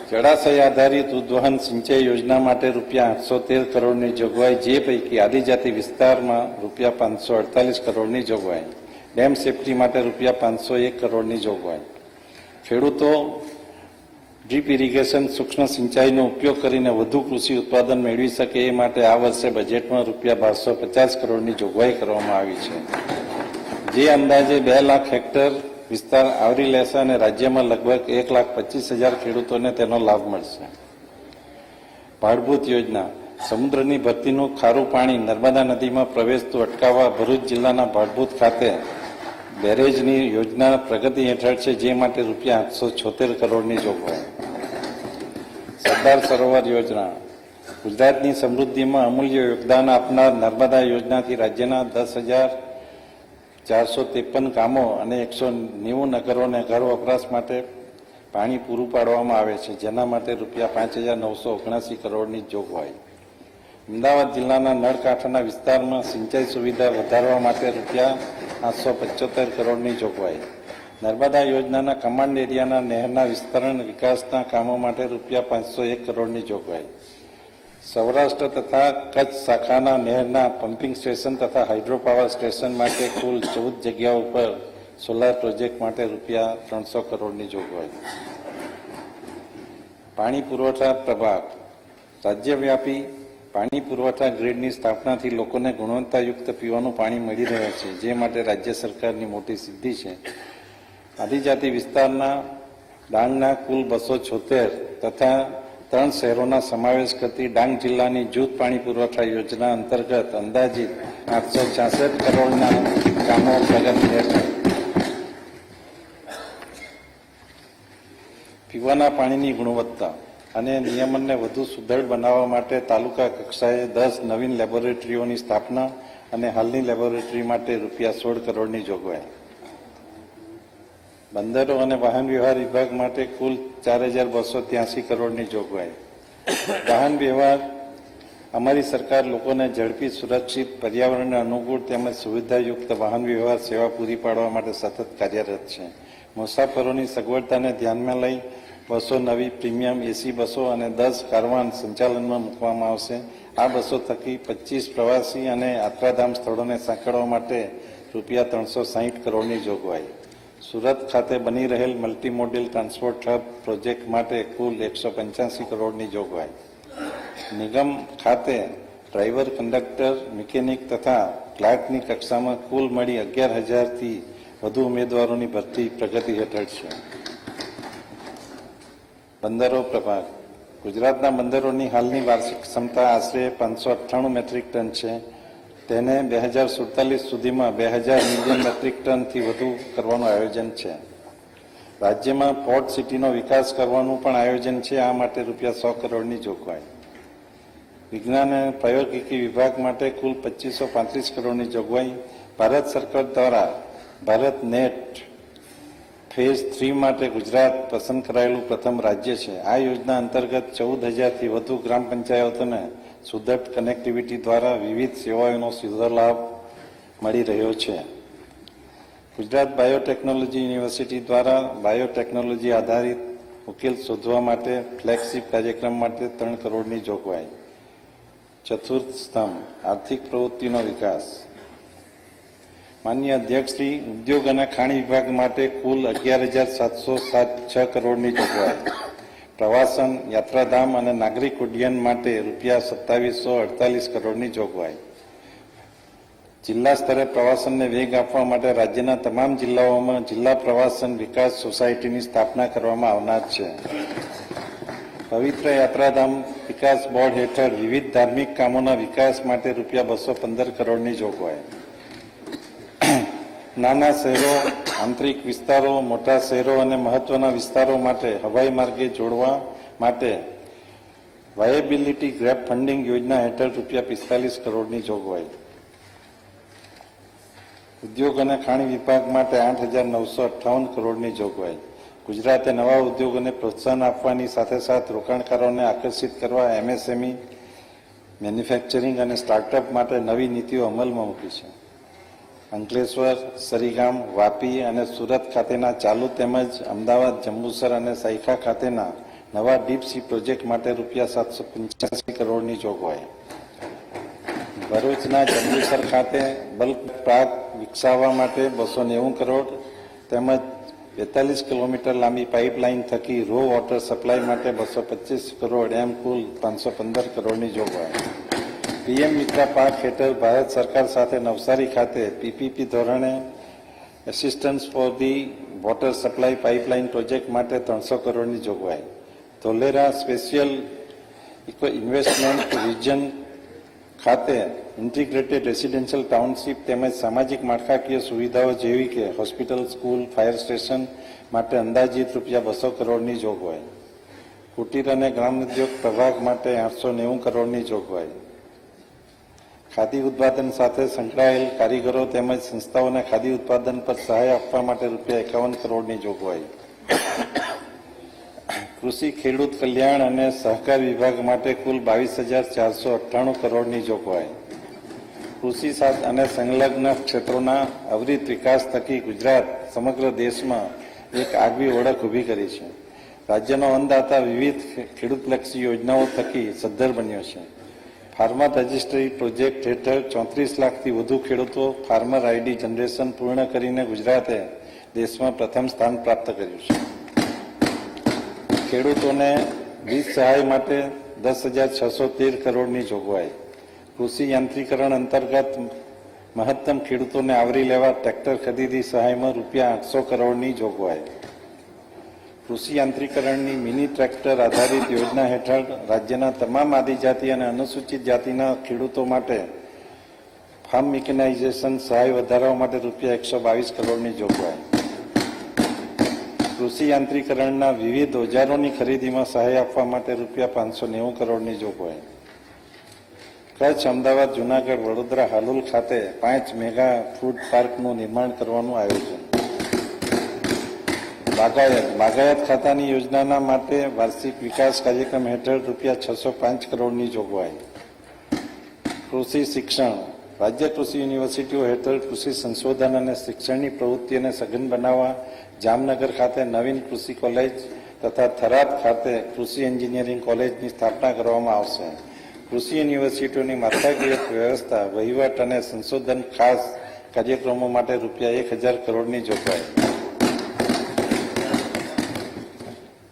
જળાશય આધારિત ઉદ્વહન સિંચાઈ યોજના માટે ₹813 કરોડની જોગવાઈ, જે પૈકી આદિજાતિ વિસ્તારમાં ₹548 કરોડની જોગવાઈ. ડેમ સેફટી માટે ₹501 કરોડની જોગવાઈ. ખેડૂતો ડ્રીપ ઇરિગેશન સૂક્ષ્મ સિંચાઈનો ઉપયોગ કરીને વધુ કૃષિ ઉત્પાદન મેળવી શકે એ માટે આ વર્ષે બજેટમાં ₹1250 કરોડની જોગવાઈ કરવામાં આવી છે, જે અંદાજે 2 લાખ હેક્ટર વિસ્તાર આવરી લેશે અને રાજ્યમાં લગભગ 1,25,000 ખેડૂતોને તેનો લાભ મળશે. ભાડભૂત યોજના. સમુદ્રની ભરતીનું ખારું પાણી નર્મદા નદીમાં પ્રવેશતું અટકાવવા ભરૂચ જિલ્લાના ભાડભૂત ખાતે બેરેજની યોજના પ્રગતિ હેઠળ છે, જે માટે ₹876 કરોડની જોગવાઈ. સરદાર સરોવર યોજના. ગુજરાતની સમૃદ્ધિમાં અમૂલ્ય યોગદાન આપનાર નર્મદા યોજનાથી રાજ્યના 10,453 ગામો અને 190 નગરોને ઘર વપરાશ માટે પાણી પૂરું પાડવામાં આવે છે, જેના માટે ₹5,979 કરોડની જોગવાઈ. અમદાવાદ જિલ્લાના નળકાંઠાના વિસ્તારમાં સિંચાઈ સુવિધા વધારવા માટે ₹875 કરોડની જોગવાઈ. નર્મદા યોજનાના કમાન્ડ એરિયાના નહેરના વિસ્તરણ વિકાસના કામો માટે ₹501 કરોડની જોગવાઈ. સૌરાષ્ટ્ર તથા કચ્છ શાખાના નહેરના પમ્પિંગ સ્ટેશન તથા હાઇડ્રો પાવર સ્ટેશન માટે કુલ 14 જગ્યાઓ પર સોલાર પ્રોજેક્ટ માટે ₹300 કરોડની જોગવાઈ. પાણી પુરવઠા પ્રભાગ. રાજ્યવ્યાપી પાણી પુરવઠા ગ્રીડની સ્થાપનાથી લોકોને ગુણવત્તાયુક્ત પીવાનું પાણી મળી રહે છે, જે માટે રાજ્ય સરકારની મોટી સિદ્ધિ છે. આદિજાતિ વિસ્તારના ડાંગના કુલ 276 તથા 3 શહેરોના સમાવેશ કરતી ડાંગ જિલ્લાની જૂથ પાણી પુરવઠા યોજના અંતર્ગત અંદાજિત 866 કરોડના કામો પ્રગતિ હેઠળ. પીવાના પાણીની ગુણવત્તા અને નિયમનને વધુ સુદૃઢ બનાવવા માટે તાલુકા કક્ષાએ 10 નવીન લેબોરેટરીઓની સ્થાપના અને હાલની લેબોરેટરી માટે ₹16 કરોડની જોગવાઈ. બંદરો અને વાહન વ્યવહાર વિભાગ માટે કુલ 4,283 કરોડની જોગવાઈ. વાહન વ્યવહાર. અમારી સરકાર લોકોને ઝડપી, સુરક્ષિત, પર્યાવરણને અનુકૂળ તેમજ સુવિધાયુક્ત વાહન વ્યવહાર સેવા પૂરી પાડવા માટે સતત કાર્યરત છે. મુસાફરોની સગવડતાને ધ્યાનમાં લઈ 200 નવી પ્રીમિયમ એસી બસો અને 10 કારવાન સંચાલનમાં મૂકવામાં આવશે. આ બસો થકી 25 પ્રવાસી અને યાત્રાધામ સ્થળોને સાંકળવા માટે ₹360 કરોડની જોગવાઈ. સુરત ખાતે બની રહેલ multi model transport hub project માટે કુલ 185 કરોડની જોગવાઈ. નિગમ ખાતે ડ્રાઈવર, કંડક્ટર, મિકેનિક તથા ક્લાર્કની કક્ષામાં કુલ મળી 11,000થી વધુ ઉમેદવારોની ભરતી પ્રગતિ હેઠળ છે. બંદરો પ્રભાગ. ગુજરાતના બંદરોની હાલની વાર્ષિક ક્ષમતા આશરે 598 મેટ્રિક ટન છે. તેને 2047 સુધીમાં 2000 મિલિયન મેટ્રિક ટનથી વધુ કરવાનું આયોજન છે. રાજ્યમાં પોર્ટ સિટીનો વિકાસ કરવાનું પણ આયોજન છે. આ માટે રૂપિયા 100 કરોડની જોગવાઈ. વિજ્ઞાન અને પ્રૌદ્યોગિકી વિભાગ માટે કુલ 2535 કરોડની જોગવાઈ. ભારત સરકાર દ્વારા ભારત નેટ ફેઝ 3 માટે ગુજરાત પસંદ કરાયેલું પ્રથમ રાજ્ય છે. આ યોજના અંતર્ગત 14,000થી વધુ ગ્રામ પંચાયતોને સુદૃઢ કનેક્ટિવિટી દ્વારા વિવિધ સેવાઓનો સીધો લાભ મળી રહ્યો છે. ગુજરાત બાયોટેકનોલોજી યુનિવર્સિટી દ્વારા બાયોટેકનોલોજી આધારિત ઉકેલ શોધવા માટે ફ્લેગશિપ કાર્યક્રમ માટે 3 કરોડની જોગવાઈ. ચતુર્થ સ્તંભ આર્થિક પ્રવૃત્તિનો વિકાસ. માન્ય અધ્યક્ષશ્રી, ઉદ્યોગ અને ખાણ વિભાગ માટે કુલ 11,706 કરોડની જોગવાઈ. પ્રવાસન, યાત્રાધામ અને નાગરિક ઉડ્ડયન માટે રૂપિયા 2748 કરોડની જોગવાઈ. જિલ્લા સ્તરે પ્રવાસનને વેગ આપવા માટે રાજ્યના તમામ જિલ્લાઓમાં જિલ્લા પ્રવાસન વિકાસ સોસાયટીની સ્થાપના કરવામાં આવનાર છે. પવિત્ર યાત્રાધામ વિકાસ બોર્ડ હેઠળ વિવિધ ધાર્મિક કામોના વિકાસ માટે રૂપિયા 215 કરોડની જોગવાઈ. નાના શહેરો, આંતરિક વિસ્તારો, મોટા શહેરો અને મહત્વના વિસ્તારો માટે હવાઈ માર્ગે જોડવા માટે વાયેબિલિટી ગેપ ફંડિંગ યોજના હેઠળ રૂપિયા 45 કરોડની જોગવાઈ. ઉદ્યોગ અને ખાણ વિભાગ માટે 8,958 કરોડની જોગવાઈ. ગુજરાતે નવા ઉદ્યોગોને પ્રોત્સાહન આપવાની સાથે સાથે રોકાણકારોને આકર્ષિત કરવા MSME, મેન્યુફેક્ચરિંગ અને સ્ટાર્ટઅપ માટે નવી નીતિઓ અમલમાં મૂકી છે. અંકલેશ્વર, સરીગામ, વાપી અને સુરત ખાતેના ચાલુ તેમજ અમદાવાદ, જંબુસર અને સાયખા ખાતેના નવા ડીપ સી પ્રોજેક્ટ માટે રૂપિયા 785 કરોડની જોગવાઈ. ભરૂચના જંબુસર ખાતે બલ્ક પાર્ક વિકસાવવા માટે 290 કરોડ તેમજ 42 કિલોમીટર લાંબી પાઇપલાઇન થકી રો વોટર સપ્લાય માટે 225 કરોડ એમ કુલ 515 કરોડની જોગવાઈ. PM મિત્ર પાક હેઠળ ભારત સરકાર સાથે નવસારી ખાતે PPP ધોરણે assistance for the water supply pipeline project માટે 300 કરોડની જોગવાઈ. ધોલેરા સ્પેશિયલ ઇન્વેસ્ટમેન્ટ રિજન ખાતે ઇન્ટિગ્રેટેડ રેસિડેન્શિયલ ટાઉનશીપ તેમજ સામાજિક માળખાકીય સુવિધાઓ જેવી કે હોસ્પિટલ, સ્કૂલ, ફાયર સ્ટેશન માટે અંદાજિત રૂપિયા 200 કરોડની જોગવાઈ. કુટીર અને ગ્રામોદ્યોગ પ્રભાગ માટે 890 કરોડની જોગવાઈ. ખાદી ઉત્પાદન સાથે સંકળાયેલ કારીગરો તેમજ સંસ્થાઓને ખાદી ઉત્પાદન પર સહાય આપવા માટે રૂપિયા 51 કરોડની જોગવાઈ. કૃષિ, ખેડૂત કલ્યાણ અને સહકાર વિભાગ માટે કુલ 22,498 કરોડની જોગવાઈ. કૃષિ અને સંલગ્ન ક્ષેત્રોના અવિરત વિકાસ થકી ગુજરાત સમગ્ર દેશમાં એક આગવી ઓળખ ઊભી કરી છે. રાજ્યનો અન્નદાતા વિવિધ ખેડૂતલક્ષી યોજનાઓ થકી સદ્ધર બન્યો છે. ફાર્મર રજિસ્ટ્રી પ્રોજેક્ટ હેઠળ 34 લાખથી વધુ ખેડૂતો ફાર્મર ID જનરેશન પૂર્ણ કરીને ગુજરાતે દેશમાં પ્રથમ સ્થાન પ્રાપ્ત કર્યું છે. ખેડૂતોને વીજ સહાય માટે 10,613 કરોડની જોગવાઈ. કૃષિ યાંત્રીકરણ અંતર્ગત મહત્તમ ખેડૂતોને આવરી લેવા ટ્રેક્ટર ખરીદી સહાયમાં રૂપિયા 800 કરોડની જોગવાઈ. કૃષિ યાંત્રીકરણની મિની ટ્રેક્ટર આધારિત યોજના હેઠળ રાજ્યના તમામ આદિજાતિ અને અનુસૂચિત જાતિના ખેડૂતો માટે ફાર્મ મિકેનાઇઝેશન સહાય વધારવા માટે રૂપિયા 122 કરોડની જોગવાઈ. કૃષિ યાંત્રીકરણના વિવિધ ઓજારોની ખરીદીમાં સહાય આપવા માટે રૂપિયા 590 કરોડની જોગવાઈ. કચ્છ, અમદાવાદ, જૂનાગઢ, વડોદરા, હાલોલ ખાતે 5 મેગા ફૂડ પાર્કનું નિર્માણ કરવાનું આયોજન. બાગાયત ખાતાની યોજનાના માટે વાર્ષિક વિકાસ કાર્યક્રમ હેઠળ રૂપિયા 605 કરોડની જોગવાઈ. કૃષિ શિક્ષણ. રાજ્ય કૃષિ યુનિવર્સિટીઓ હેઠળ કૃષિ સંશોધન અને શિક્ષણની પ્રવૃત્તિઓને સઘન બનાવવા જામનગર ખાતે નવીન કૃષિ કોલેજ તથા થરાદ ખાતે કૃષિ એન્જિનિયરિંગ કોલેજની સ્થાપના કરવામાં આવશે. કૃષિ યુનિવર્સિટીઓની માળખાકીય વ્યવસ્થા, વહીવટ અને સંશોધન ખાસ કાર્યક્રમો માટે રૂપિયા 1,000 કરોડની જોગવાઈ.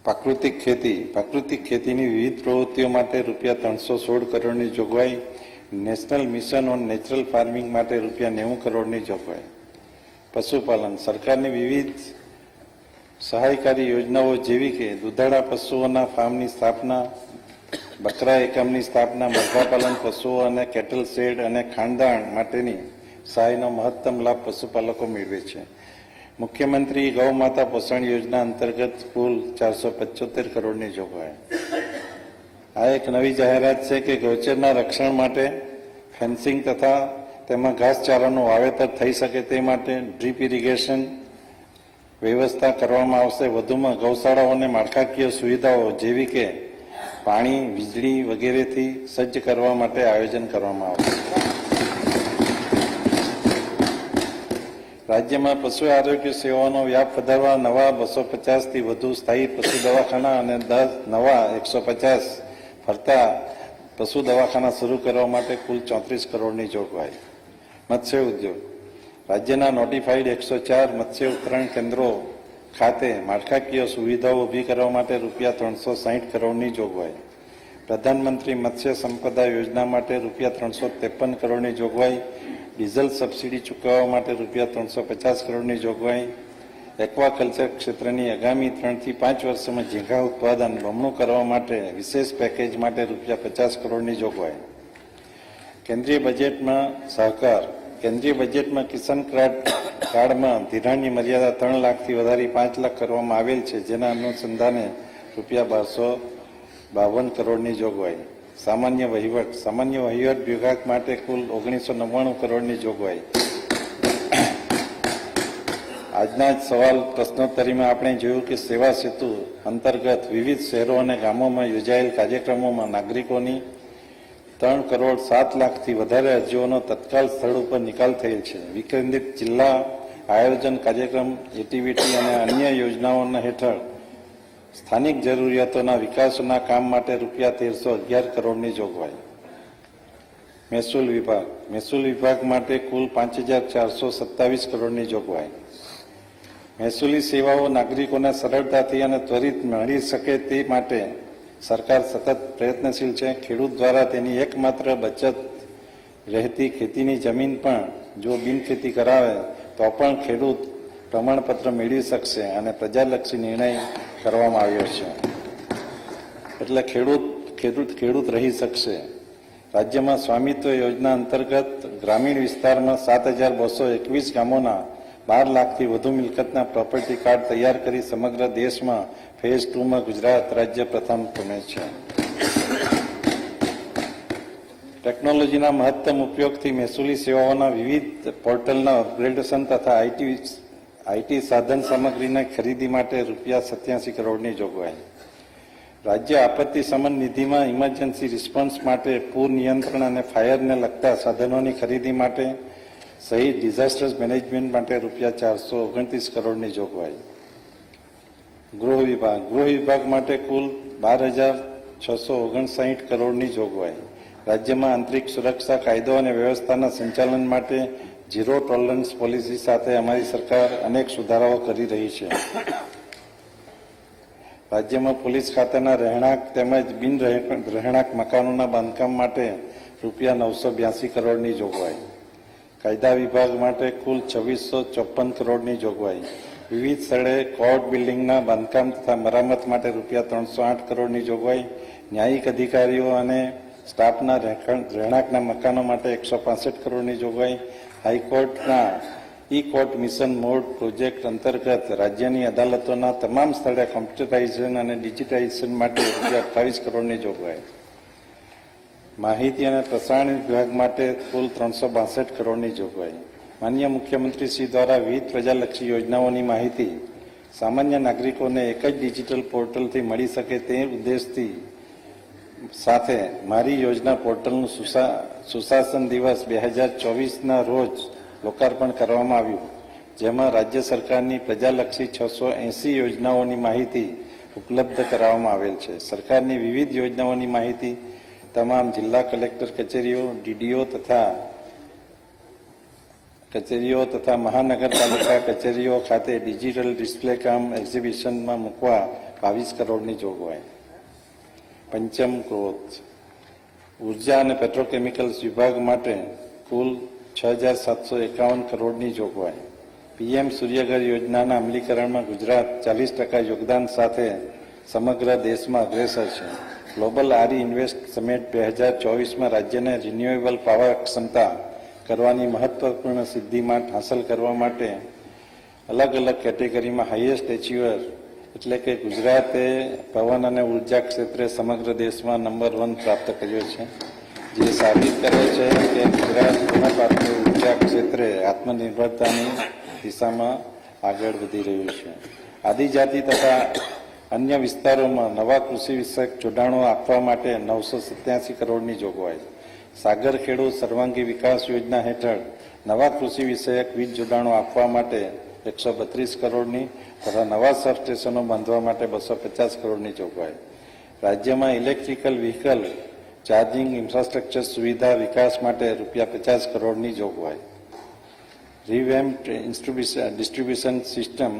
પ્રાકૃતિક ખેતીની વિવિધ પ્રવૃત્તિઓ માટે રૂપિયા 316 કરોડની જોગવાઈ. National mission on natural farming માટે રૂપિયા 90 કરોડની જોગવાઈ. પશુપાલન. સરકારની વિવિધ સહાયકારી યોજનાઓ જેવી કે દૂધાળા પશુઓના ફાર્મની સ્થાપના, બકરા એકમની સ્થાપના, મરઘાપાલન પશુઓ અને કેટલ શેડ અને ખાંડદાણ માટેની સહાયનો મહત્તમ લાભ પશુપાલકો મેળવે છે. મુખ્યમંત્રી ગૌ માતા પોષણ યોજના અંતર્ગત કુલ 475 કરોડની જોગવાઈ. આ એક નવી જાહેરાત છે કે ગૌચરના રક્ષણ માટે ફેન્સિંગ તથા તેમાં ઘાસચારાનું વાવેતર થઈ શકે તે માટે ડ્રીપ ઇરિગેશન વ્યવસ્થા કરવામાં આવશે. વધુમાં ગૌશાળાઓને માળખાકીય સુવિધાઓ જેવી કે પાણી, વીજળી વગેરેથી સજ્જ કરવા માટે આયોજન કરવામાં આવશે. રાજ્યમાં પશુ આરોગ્ય સેવાઓનો વ્યાપ વધારવા નવા 250થી વધુ સ્થાયી પશુ દવાખાના અને 10 નવા 150 ફરતા પશુ દવાખાના શરૂ કરવા માટે કુલ 34 કરોડની જોગવાઈ. મત્સ્ય ઉદ્યોગ. રાજ્યના નોટિફાઈડ 104 મત્સ્ય ઉત્તરાયણ કેન્દ્રો ખાતે માળખાકીય સુવિધાઓ ઊભી કરવા માટે રૂપિયા 360 કરોડની જોગવાઈ. પ્રધાનમંત્રી મત્સ્ય સંપદા યોજના માટે રૂપિયા 353 કરોડની જોગવાઈ. ડીઝલ સબસિડી ચૂકવવા માટે રૂપિયા 350 કરોડની જોગવાઈ. એક્વાકલ્ચર ક્ષેત્રની આગામી 3 થી 5 વર્ષમાં ઝીંગા ઉત્પાદન બમણું કરવા માટે વિશેષ પેકેજ માટે રૂપિયા 50 કરોડની જોગવાઈ. કેન્દ્રીય બજેટમાં સહકાર. કેન્દ્રીય બજેટમાં કિસાન કાર્ડમાં ધિરાણની મર્યાદા 3 લાખથી વધારી 5 લાખ કરવામાં આવેલ છે, જેના અનુસંધાને રૂપિયા 1252 કરોડની જોગવાઈ. સામાન્ય વહીવટ વિભાગ માટે કુલ 1999 કરોડની જોગવાઈ. આજના જ સવાલ પ્રશ્નોત્તરીમાં આપણે જોયું કે સેવા સેતુ અંતર્ગત વિવિધ શહેરો અને ગામોમાં યોજાયેલ કાર્યક્રમોમાં નાગરિકોની 3 કરોડ 7 લાખથી વધારે અરજીઓનો તત્કાલ સ્થળ ઉપર નિકાલ થયેલ છે. વિકેન્દ્રિત જિલ્લા આયોજન કાર્યક્રમ, એટીવીટી અને અન્ય યોજનાઓના હેઠળ સ્થાનિક જરૂરિયાતોના વિકાસના કામ માટે રૂપિયા 1311 કરોડની જોગવાઈ. મહેસૂલ વિભાગ માટે કુલ 5427 કરોડની જોગવાઈ. મહેસૂલી સેવાઓ નાગરિકોને સરળતાથી અને ત્વરિત મળી શકે તે માટે સરકાર સતત પ્રયત્નશીલ છે. ખેડૂત દ્વારા તેની એકમાત્ર બચત રહેતી ખેતીની જમીન પણ જો બિનખેતી કરાવે તો પણ ખેડૂત પ્રમાણપત્ર મેળવી શકશે અને પ્રજાલક્ષી નિર્ણય કરવામાં આવ્યો છે, એટલે ખેડૂત રહી શકશે. રાજ્યમાં સ્વામિત્વ યોજના અંતર્ગત ગ્રામીણ વિસ્તારમાં 7221 ગામોના 12 લાખથી વધુ મિલકતના પ્રોપર્ટી કાર્ડ તૈયાર કરી સમગ્ર દેશમાં ફેઝ 2માં ગુજરાત રાજ્ય પ્રથમ ક્રમે છે. ટેકનોલોજીના મહત્તમ ઉપયોગથી મહેસૂલી સેવાઓના વિવિધ પોર્ટલના અપગ્રેડેશન તથા આઈટી સાધન સામગ્રીની ખરીદી માટે રૂપિયા 87 કરોડની જોગવાઈ. રાજ્ય આપત્તિ શમન નિધિમાં ઇમરજન્સી રિસ્પોન્સ માટે પૂર નિયંત્રણ અને ફાયરને લગતા સાધનોની ખરીદી માટે સહિત ડિઝાસ્ટર મેનેજમેન્ટ માટે રૂપિયા 429 કરોડની જોગવાઈ. ગૃહ વિભાગ માટે કુલ 12,659 કરોડની જોગવાઈ. રાજ્યમાં આંતરિક સુરક્ષા કાયદો અને વ્યવસ્થાના સંચાલન માટે ઝીરો ટોલરન્સ પોલિસી સાથે અમારી સરકાર અનેક સુધારાઓ કરી રહી છે. રાજ્યમાં પોલીસ ખાતાના રહેણાંક તેમજ બિન રહેણાંક મકાનોના બાંધકામ માટે રૂપિયા 982 કરોડની જોગવાઈ. કાયદા વિભાગ માટે કુલ 2654 કરોડની જોગવાઈ. વિવિધ સ્થળે કોર્ટ બિલ્ડિંગના બાંધકામ તથા મરામત માટે રૂપિયા 308 કરોડની જોગવાઈ. ન્યાયિક અધિકારીઓ અને સ્ટાફના રહેણાંકના મકાનો માટે 165 કરોડની જોગવાઈ. હાઈકોર્ટના કોર્ટ મિશન મોડ પ્રોજેક્ટ અંતર્ગત રાજ્યની અદાલતોના તમામ સ્થળે કોમ્પ્યુટરાઇઝેશન અને ડિજિટાઇઝેશન માટે રૂપિયા 28 કરોડની જોગવાઈ. માહિતી અને પ્રસારણ વિભાગ માટે કુલ 362 કરોડની જોગવાઈ. માનનીય મુખ્યમંત્રી શ્રી દ્વારા વિવિધ પ્રજાલક્ષી યોજનાઓની માહિતી સામાન્ય નાગરિકોને એક જ ડિજિટલ પોર્ટલથી મળી શકે તે ઉદ્દેશથી સાથે મારી યોજના પોર્ટલનું સુશાસન દિવસ 2024ના રોજ લોકાર્પણ કરવામાં આવ્યું, જેમાં રાજ્ય સરકારની પ્રજાલક્ષી 680 યોજનાઓની માહિતી ઉપલબ્ધ કરાવવામાં આવેલ છે. સરકારની વિવિધ યોજનાઓની માહિતી તમામ જિલ્લા કલેક્ટર કચેરીઓ તથા મહાનગરપાલિકા કચેરીઓ ખાતે ડિજિટલ ડિસ્પ્લે કામ એક્ઝિબિશનમાં મૂકવા 22 કરોડની જોગવાઈ. પંચમ ગ્રોથ. ઉર્જા અને પેટ્રોકેમિકલ્સ વિભાગ માટે કુલ 6,751 કરોડની જોગવાઈ. પીએમ સૂર્યઘર યોજનાના અમલીકરણમાં ગુજરાત 40% યોગદાન સાથે સમગ્ર દેશમાં અગ્રેસર છે. ગ્લોબલ આરી ઇન્વેસ્ટ સમિટ 2024માં રાજ્યને રિન્યુએબલ પાવર ક્ષમતા કરવાની મહત્વપૂર્ણ સિદ્ધિ હાંસલ કરવા માટે અલગ અલગ કેટેગરીમાં હાઈએસ્ટ એચીવર એટલે કે ગુજરાતે પવન અને ઉર્જા ક્ષેત્રે સમગ્ર દેશમાં નંબર 1 પ્રાપ્ત કર્યો છે, જે સાબિત કરે છે કે ગુજરાત પુનઃપ્રાપ્ય ઉર્જા ક્ષેત્રે આત્મનિર્ભરતાની દિશામાં આગળ વધી રહ્યું છે. આદિજાતિ તથા અન્ય વિસ્તારોમાં નવા કૃષિ વિષયક જોડાણો આપવા માટે 987 કરોડની જોગવાઈ. સાગર ખેડૂત સર્વાંગી વિકાસ યોજના હેઠળ નવા કૃષિ વિષયક વીજ જોડાણો આપવા માટે 132 કરોડની તથા નવા સબસ્ટેશનો બાંધવા માટે 250 કરોડની જોગવાઈ. રાજ્યમાં ઇલેક્ટ્રિકલ વ્હીકલ ચાર્જિંગ ઇન્ફ્રાસ્ટ્રક્ચર સુવિધા વિકાસ માટે ₹50 કરોડની જોગવાઈ. રિવેમ્પ્ડ ડિસ્ટ્રીબ્યુશન સિસ્ટમ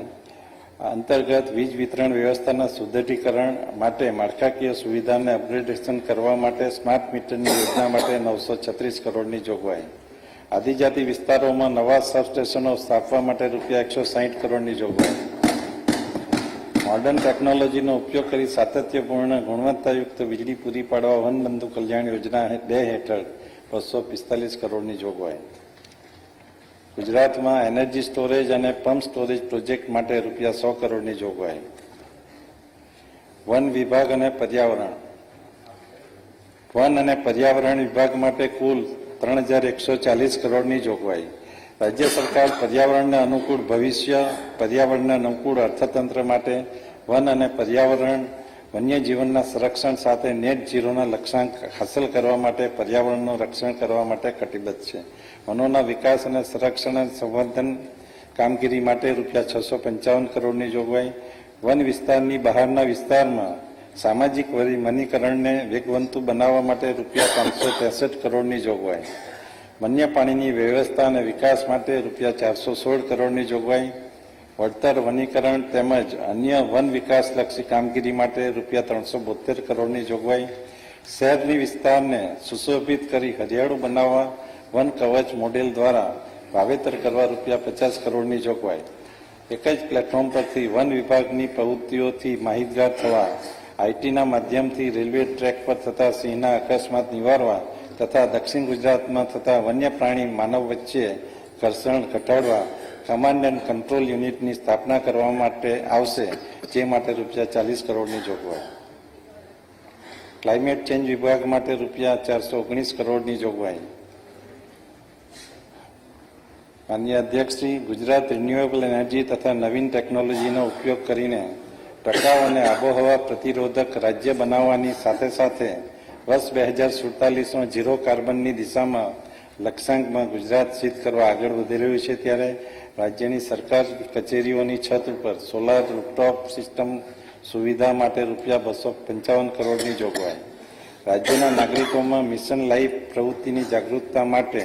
અંતર્ગત વીજ વિતરણ વ્યવસ્થાના સુદૃઢીકરણ માટે માળખાકીય સુવિધાને અપગ્રેડેશન કરવા માટે સ્માર્ટ મીટરની યોજના માટે 936 કરોડની જોગવાઈ. આદિજાતિ વિસ્તારોમાં નવા સબસ્ટેશનો સ્થાપવા માટે ₹160 કરોડની જોગવાઈ. મોડર્ન ટેકનોલોજીનો ઉપયોગ કરી સાતત્યપૂર્ણ ગુણવત્તાયુક્ત વીજળી પૂરી પાડવા વનબંધુ કલ્યાણ યોજના 2 હેઠળ 245 કરોડની જોગવાઈ. ગુજરાતમાં એનર્જી સ્ટોરેજ અને પમ્પ સ્ટોરેજ પ્રોજેક્ટ માટે ₹100 કરોડની જોગવાઈ. વન વિભાગ અને પર્યાવરણ વિભાગ માટે કુલ 3140 કરોડની જોગવાઈ. રાજ્ય સરકાર પર્યાવરણને અનુકૂળ ભવિષ્ય, પર્યાવરણને અનુકૂળ અર્થતંત્ર માટે વન અને પર્યાવરણ, વન્યજીવનના સંરક્ષણ સાથે નેટ ઝીરોના લક્ષ્યાંક હાંસલ કરવા માટે પર્યાવરણનું રક્ષણ કરવા માટે કટિબદ્ધ છે. વનોના વિકાસ અને સંરક્ષણ અને સંવર્ધન કામગીરી માટે ₹655 કરોડની જોગવાઈ. વન વિસ્તારની બહારના વિસ્તારમાં સામાજિક વનીકરણને વેગવંતુ બનાવવા માટે ₹563 કરોડની જોગવાઈ. વન્ય પાણીની વ્યવસ્થા અને વિકાસ માટે ₹416 કરોડની જોગવાઈ. વળતર, વનીકરણ તેમજ અન્ય વન વિકાસલક્ષી કામગીરી માટે ₹372 કરોડની જોગવાઈ. શહેરની વિસ્તારને સુશોભિત કરી હરિયાળું બનાવવા વન કવચ મોડેલ દ્વારા વાવેતર કરવા ₹50 કરોડની જોગવાઈ. એક જ પ્લેટફોર્મ પરથી વન વિભાગની પ્રવૃત્તિઓથી માહિતગાર થવા, આઈટીના માધ્યમથી રેલવે ટ્રેક પર થતા સિંહના અકસ્માત નિવારવા તથા દક્ષિણ ગુજરાતમાં થતા વન્ય પ્રાણી માનવ વચ્ચે ઘર્ષણ ઘટાડવા કમાન્ડ એન્ડ કંટ્રોલ યુનિટની સ્થાપના કરવા માટે આવશે, જે માટે ₹40 કરોડની જોગવાઈ. ક્લાઇમેટ ચેન્જ વિભાગ માટે ₹419 કરોડની જોગવાઈ. માનનીય અધ્યક્ષશ્રી, ગુજરાત રિન્યુએબલ એનર્જી તથા નવીન ટેકનોલોજીનો ઉપયોગ કરીને ટકાઉ અને આબોહવા પ્રતિરોધક રાજ્ય બનાવવાની સાથે સાથે વર્ષ 2047માં ઝીરો કાર્બનની દિશામાં લક્ષ્યાંકમાં ગુજરાત સિદ્ધ કરવા આગળ વધી રહ્યું છે, ત્યારે રાજ્યની સરકાર કચેરીઓની છત ઉપર સોલાર રૂફટોપ સિસ્ટમ સુવિધા માટે ₹255 કરોડની જોગવાઈ. રાજ્યના નાગરિકોમાં મિશન લાઈફ પ્રવૃત્તિની જાગૃતતા માટે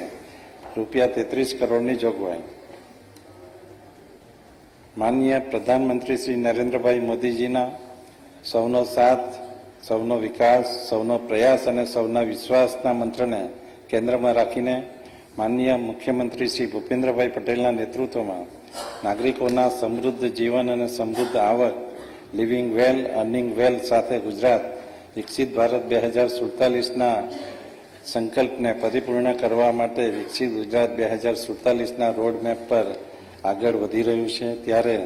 ₹33 કરોડની જોગવાઈ. માનનીય પ્રધાનમંત્રી શ્રી નરેન્દ્રભાઈ મોદીજીના સૌનો સાથ, સૌનો વિકાસ, સૌનો પ્રયાસ અને સૌના વિશ્વાસના મંત્રને કેન્દ્રમાં રાખીને માનનીય મુખ્યમંત્રી શ્રી ભૂપેન્દ્રભાઈ પટેલના નેતૃત્વમાં નાગરિકોના સમૃદ્ધ જીવન અને સમૃદ્ધ આવક, લિવિંગ વેલ, અર્નિંગ વેલ સાથે ગુજરાત વિકસિત ભારત 2047ના સંકલ્પને પરિપૂર્ણ કરવા માટે વિકસિત ગુજરાત 2047ના રોડમેપ પર આગળ વધી રહ્યું છે, ત્યારે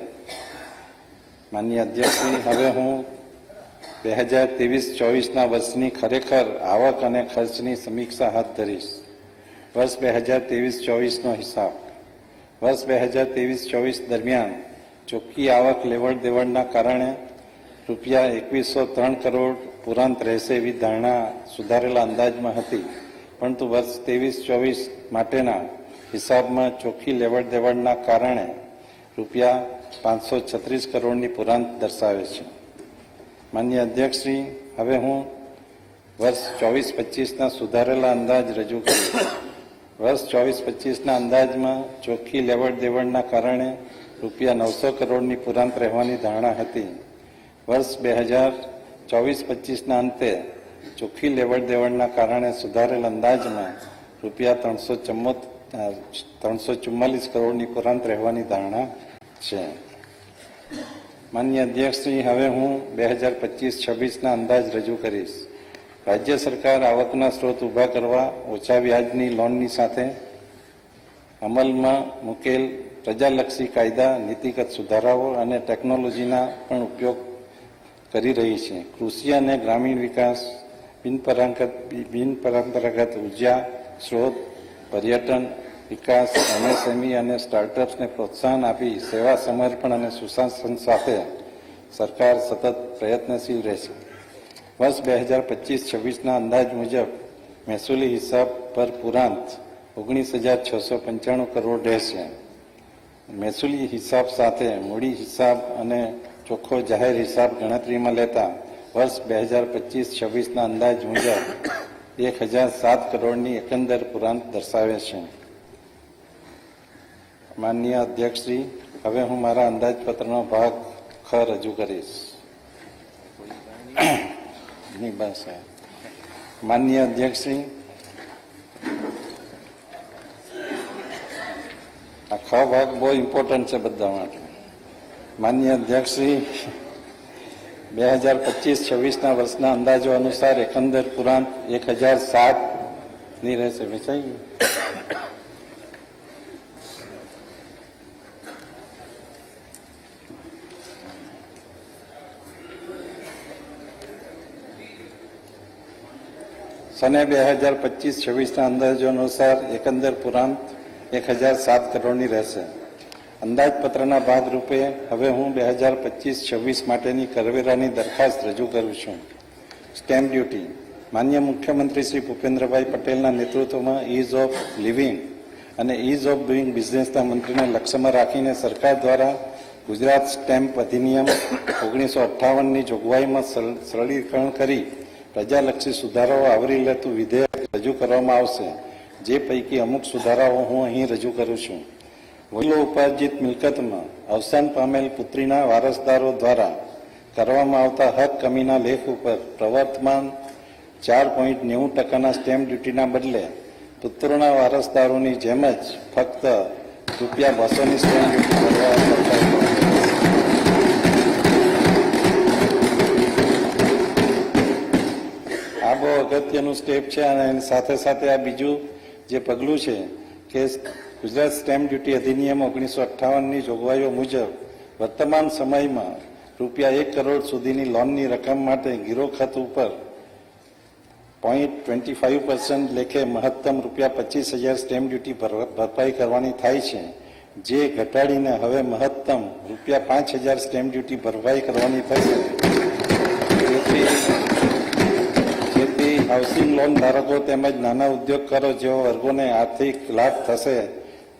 માનનીય અધ્યક્ષશ્રી, હવે હું 2023-24ના વર્ષની ખરેખર આવક અને ખર્ચની સમીક્ષા હાથ ધરીશ. વર્ષ 2023-24નો હિસાબ. વર્ષ 2023-24 દરમિયાન ચોખ્ખી આવક લેવડ દેવડના કારણે ₹2103 કરોડ પુરાંત રહેશે એવી ધારણા સુધારેલા અંદાજમાં હતી, પરંતુ વર્ષ 23-24 માટેના હિસાબમાં ચોખ્ખી લેવડ દેવડના કારણે ₹536 કરોડની પુરાંત દર્શાવે છે. માનનીય અધ્યક્ષશ્રી, હવે હું વર્ષ 24-25ના સુધારેલા અંદાજ રજૂ કરીશ. વર્ષ 24-25ના અંદાજમાં ચોખ્ખી લેવડ દેવડના કારણે ₹900 કરોડની પુરાંત રહેવાની ધારણા હતી. વર્ષ 2024-25ના અંતે ચોખ્ખી લેવડ દેવડના કારણે સુધારેલ અંદાજમાં ₹374 344 કરોડની ઉપરાંત રહેવાની ધારણા છે. માનનીય અધ્યક્ષશ્રી, હવે હું 2025-26ના અંદાજ રજૂ કરીશ. રાજ્ય સરકાર આવકના સ્ત્રોત ઊભા કરવા ઓછા વ્યાજની લોનની સાથે અમલમાં મૂકેલ પ્રજાલક્ષી કાયદા, નીતિગત સુધારાઓ અને ટેકનોલોજીના પણ ઉપયોગ કરી રહી છે. કૃષિ અને ગ્રામીણ વિકાસ, બિનપરંપરાગત ઉર્જા સ્ત્રોત, પર્યટન વિકાસ, MSME અને સ્ટાર્ટઅપ્સને પ્રોત્સાહન આપી સેવા સમર્પણ અને સુશાસન સાથે સરકાર સતત પ્રયત્નશીલ રહેશે. વર્ષ 2025-26ના અંદાજ મુજબ મહેસૂલી હિસાબ પર પુરાંત 19,695 કરોડ રહેશે. મહેસૂલી હિસાબ સાથે મૂડી હિસાબ અને ચોખ્ખો જાહેર હિસાબ ગણતરીમાં લેતા વર્ષ 2025-26ના અંદાજ મુજબ 1,007 કરોડની એકંદર પુરાંત દર્શાવે છે. માનનીય અધ્યક્ષશ્રી, હવે હું મારા અંદાજપત્રનો ભાગ ખ રજૂ કરીશ. માનનીય અધ્યક્ષશ્રી, આ ખ ભાગ બહુ ઇમ્પોર્ટન્ટ છે બધા માટે. માનનીય અધ્યક્ષશ્રી, 2025-26ના વર્ષના અંદાજો અનુસાર એકંદર પુરાંત 1,007ની રહેશે. વેચાઈ ગયું? સને 2025-26ના અંદાજો અનુસાર એકંદર પુરાંત 1,007 કરોડની રહેશે. અંદાજપત્રના ભાગરૂપે હવે હું 2025-26 માટેની કરવેરાની દરખાસ્ત રજૂ કરું છું. Stamp duty. માન્ય મુખ્યમંત્રી શ્રી ભૂપેન્દ્રભાઈ પટેલના નેતૃત્વમાં ઇઝ ઓફ લિવિંગ અને ઇઝ ઓફ ડુઇંગ બિઝનેસના મંત્રીને લક્ષ્યમાં રાખીને સરકાર દ્વારા ગુજરાત સ્ટેમ્પ અધિનિયમ 1958ની જોગવાઈમાં સરળીકરણ કરી પ્રજાલક્ષી સુધારાઓ આવરી લેતું વિધેયક રજૂ કરવામાં આવશે. જે પૈકી અમુક સુધારાઓ હું અહીં રજૂ કરું છું. વડીલો ઉપાર્જિત મિલકતમાં અવસાન પામેલ પુત્રીના વારસદારો દ્વારા કરવામાં આવતા હક કમીના લેખ ઉપર પ્રવર્તમાન 4.90%ના સ્ટેમ્પ ડ્યુટીના બદલે પુત્રોના વારસદારોની જેમ જ ફક્ત ₹200ની સ્ટેમ્પ ડ્યુટી ભરવા આ બહુ અગત્યનું સ્ટેપ છે. અને એની સાથે સાથે આ બીજું જે પગલું છે કે ગુજરાત સ્ટેમ્પ ડ્યુટી અધિનિયમ 1958ની જોગવાઈઓ મુજબ વર્તમાન સમયમાં ₹1 કરોડ સુધીની લોનની રકમ માટે ગીરો ખાતું ઉપર 0.25% લેખે મહત્તમ ₹25,000 સ્ટેમ્પ ડ્યુટી ભરપાઈ કરવાની થાય છે. જે ઘટાડીને હવે મહત્તમ ₹5,000 સ્ટેમ્પ ડ્યુટી ભરપાઈ કરવાની થશે. જેથી હાઉસિંગ લોન ધારકો તેમજ નાના ઉદ્યોગકારો જેવા વર્ગોને આર્થિક લાભ થશે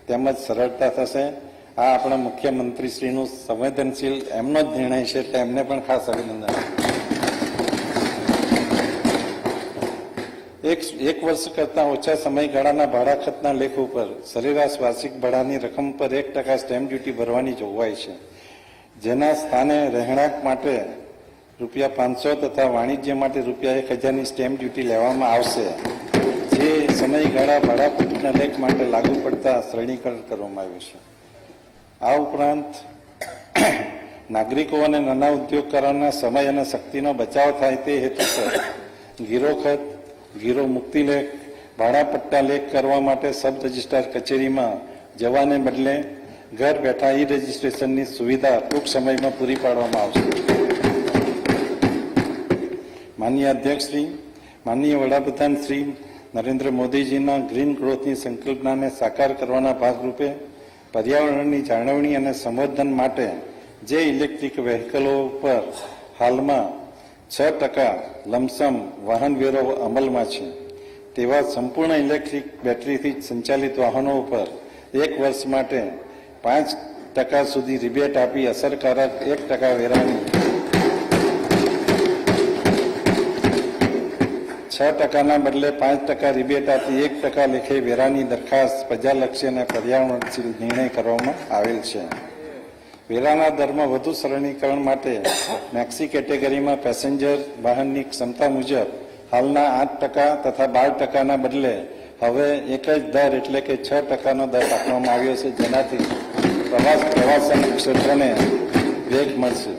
તેમજ સરળતા થશે. આ આપણા મુખ્યમંત્રીશ્રીનું સંવેદનશીલ એમનો જ નિર્ણય છે, એટલે એમને પણ ખાસ અભિનંદન. એક વર્ષ કરતાં ઓછા સમયગાળાના ભાડા ખતના લેખ ઉપર સરેરાશ વાર્ષિક ભાડાની રકમ પર 1% સ્ટેમ્પ ડ્યુટી ભરવાની જોગવાઈ છે. જેના સ્થાને રહેણાંક માટે ₹500 તથા વાણિજ્ય માટે ₹1,000ની સ્ટેમ્પ ડ્યુટી લેવામાં આવશે. જે સમયગાળા ભાડાપટ્ટીના લેખ માટે લાગુ પડતા શ્રેણીકરણ કરવામાં આવ્યું છે. આ ઉપરાંત નાગરિકો અને નાના ઉદ્યોગકારોના સમય અને શક્તિનો બચાવ થાય તે હેતુસર ગીરોખત, ગીરો મુક્તિલેખ, ભાડાપટ્ટા લેખ કરવા માટે સબ રજિસ્ટ્રાર કચેરીમાં જવાને બદલે ઘર બેઠા ઈ રજીસ્ટ્રેશનની સુવિધા ટૂંક સમયમાં પૂરી પાડવામાં આવશે. માનનીય અધ્યક્ષશ્રી, માનનીય વડાપ્રધાન શ્રી નરેન્દ્ર મોદીજીના ગ્રીન ગ્રોથની સંકલ્પનાને સાકાર કરવાના ભાગરૂપે પર્યાવરણની જાળવણી અને સંવર્ધન માટે જે ઇલેક્ટ્રિક વ્હીકલો પર હાલમાં 6% લમસમ વાહન વેરો અમલમાં છે તેવા સંપૂર્ણ ઇલેક્ટ્રિક બેટરીથી સંચાલિત વાહનો ઉપર 1 વર્ષ માટે 5% સુધી રિબેટ આપી અસરકારક 1% વેરાની 6%ના બદલે 5% રિબેટ આપી 1% લેખે વેરાની દરખાસ્ત પ્રજાલક્ષી અને પર્યાવરણશીલ નિર્ણય કરવામાં આવેલ છે. વેરાના દરમાં વધુ સરળીકરણ માટે મેક્સી કેટેગરીમાં પેસેન્જર વાહનની ક્ષમતા મુજબ હાલના 8% તથા 12%ના બદલે હવે એક જ દર એટલે કે 6%નો દર આપવામાં આવ્યો છે, જેનાથી પ્રવાસન ક્ષેત્રને વેગ મળશે.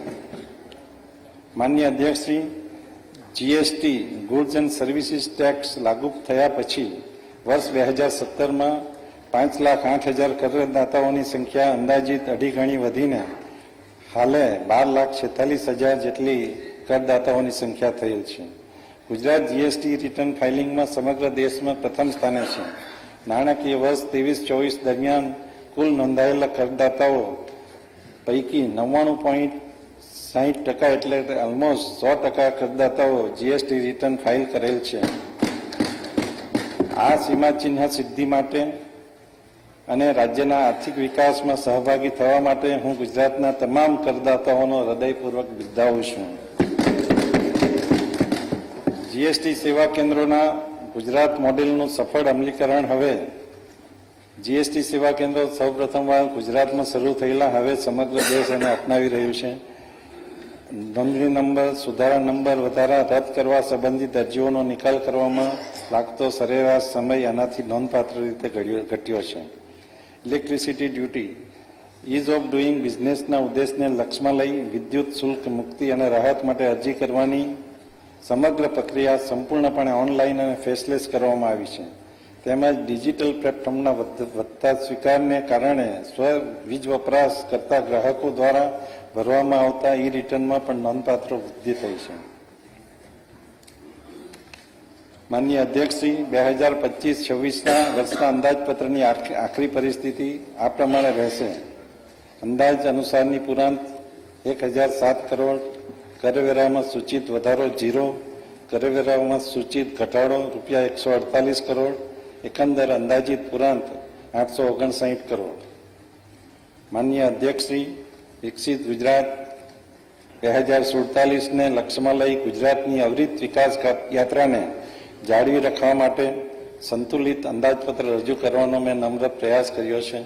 માનનીય અધ્યક્ષશ્રી, GST goods and services tax લાગુ થયા પછી વર્ષ 2017માં 5,08,000 કરદાતાઓની સંખ્યા અંદાજિત 2.5 ગણી વધીને હાલે 12,46,000 જેટલી કરદાતાઓની સંખ્યા થયેલ છે. ગુજરાત જીએસટી રિટર્ન ફાઇલિંગમાં સમગ્ર દેશમાં પ્રથમ સ્થાને છે. નાણાકીય વર્ષ 23-24 દરમિયાન કુલ નોંધાયેલા કરદાતાઓ પૈકી 99.60% એટલે ઓલમોસ્ટ 100% કરદાતાઓ જીએસટી રિટર્ન ફાઇલ કરેલ છે. આ સીમાચિહ્ન સિદ્ધિ માટે અને રાજ્યના આર્થિક વિકાસમાં સહભાગી થવા માટે હું ગુજરાતના તમામ કરદાતાઓનો હૃદયપૂર્વક બિરદાવું છું. જીએસટી સેવા કેન્દ્રોના ગુજરાત મોડેલનું સફળ અમલીકરણ હવે જીએસટી સેવા કેન્દ્રો સૌપ્રથમવાર ગુજરાતમાં શરૂ થયેલા હવે સમગ્ર દેશ એને અપનાવી રહ્યું છે. નોંધણી નંબર, સુધારા નંબર વધારા રદ કરવા સંબંધિત અરજીઓનો નિકાલ કરવામાં લાગતો સરેરાશ સમય આનાથી નોંધપાત્ર રીતે ઘટ્યો છે. Electricity duty ease of doing બિઝનેસના ઉદ્દેશને લક્ષ્યમાં લઈ વિદ્યુત શુલ્ક મુક્તિ અને રાહત માટે અરજી કરવાની સમગ્ર પ્રક્રિયા સંપૂર્ણપણે ઓનલાઈન અને ફેસલેસ કરવામાં આવી છે. તેમજ ડિજિટલ પ્લેટફોર્મના વધતા સ્વીકારને કારણે સ્વ વીજ વપરાશ કરતા ગ્રાહકો દ્વારા ભરવામાં આવતા ઈ રિટર્નમાં પણ નોંધપાત્ર વૃદ્ધિ થઈ છે. માનનીય અધ્યક્ષશ્રી, 2025-26ના વર્ષના અંદાજપત્રની આખરી પરિસ્થિતિ આ પ્રમાણે રહેશે. અંદાજ અનુસારની પુરાંત 1,007 કરોડ, કરવેરામાં સૂચિત વધારો 0, કરવેરામાં સૂચિત ઘટાડો ₹148 કરોડ, એકંદર અંદાજિત પુરાંત 859 કરોડ. માનનીય અધ્યક્ષશ્રી, વિકસિત ગુજરાત 2047ને લક્ષ્યમાં લઈ ગુજરાતની અવિરત વિકાસ યાત્રાને જાળવી રાખવા માટે સંતુલિત અંદાજપત્ર રજૂ કરવાનો મેં નમ્ર પ્રયાસ કર્યો છે.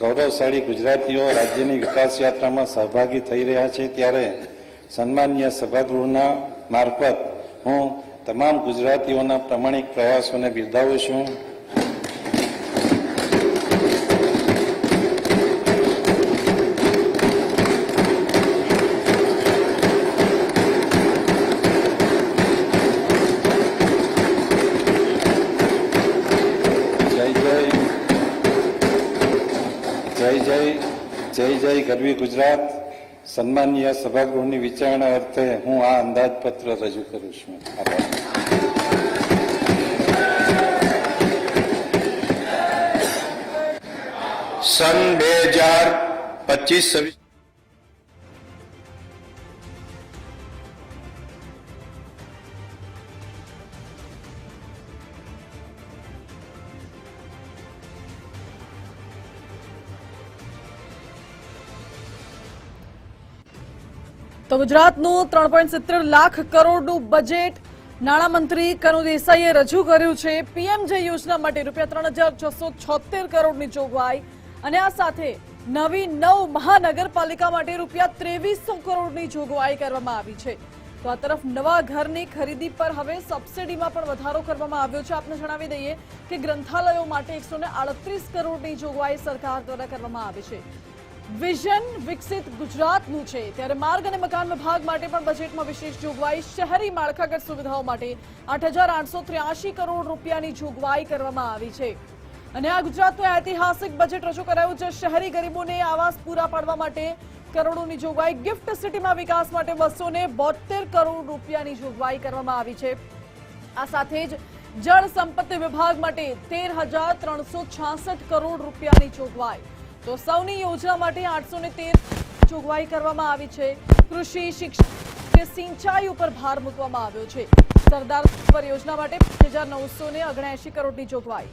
ગૌરવશાળી ગુજરાતીઓ રાજ્યની વિકાસ યાત્રામાં સહભાગી થઈ રહ્યા છે, ત્યારે સન્માનીય સભાગૃહના મારફત હું તમામ ગુજરાતીઓના પ્રમાણિક પ્રયાસોને બિરદાવું છું. જય જય ગરવી ગુજરાત. સન્માનીય સભાગૃહની વિચારણા અર્થે હું આ અંદાજપત્ર રજૂ કરું છું. આભાર. સન 2025-26 તો ગુજરાતનું 3.70 લાખ કરોડનું બજેટ નાણામંત્રી કનુ દેસાઈએ રજૂ કર્યું છે. પીએમજે યોજના માટે ₹3,676 કરોડની જોગવાઈ અને આ સાથે નવી 9 મહાનગરપાલિકા માટે ₹2,300 કરોડની જોગવાઈ કરવામાં આવી છે. તો આ તરફ નવા ઘરની ખરીદી પર હવે સબસિડીમાં પણ વધારો કરવામાં આવ્યો છે. આપને જણાવી દઈએ કે ગ્રંથાલયો માટે 138 કરોડની જોગવાઈ સરકાર દ્વારા કરવામાં આવી છે. વિઝન વિકસિત ગુજરાતનું છે, ત્યારે માર્ગ અને મકાન વિભાગ માટે પણ બજેટમાં વિશેષ જોગવાઈ. શહેરી માળખાગત સુવિધાઓ માટે 8,883 કરોડ રૂપિયાની જોગવાઈ કરવામાં આવી છે. અને આ ગુજરાતનું ઐતિહાસિક બજેટ રજૂ કરાયું છે. શહેરી ગરીબોને આવાસ પૂરા પાડવા માટે કરોડોની જોગવાઈ. ગિફ્ટ સિટીમાં વિકાસ માટે 272 કરોડ રૂપિયાની જોગવાઈ કરવામાં આવી છે. આ સાથે જ જળ સંપત્તિ વિભાગ માટે 13,366 કરોડ રૂપિયાની જોગવાઈ. તો સૌની યોજના માટે 813 જોગવાઈ કરવામાં આવી છે. કૃષિ, શિક્ષણ, સિંચાઈ ઉપર ભાર મૂકવામાં આવ્યો છે. સરદાર સરોવર યોજના માટે 5,979 કરોડની જોગવાઈ.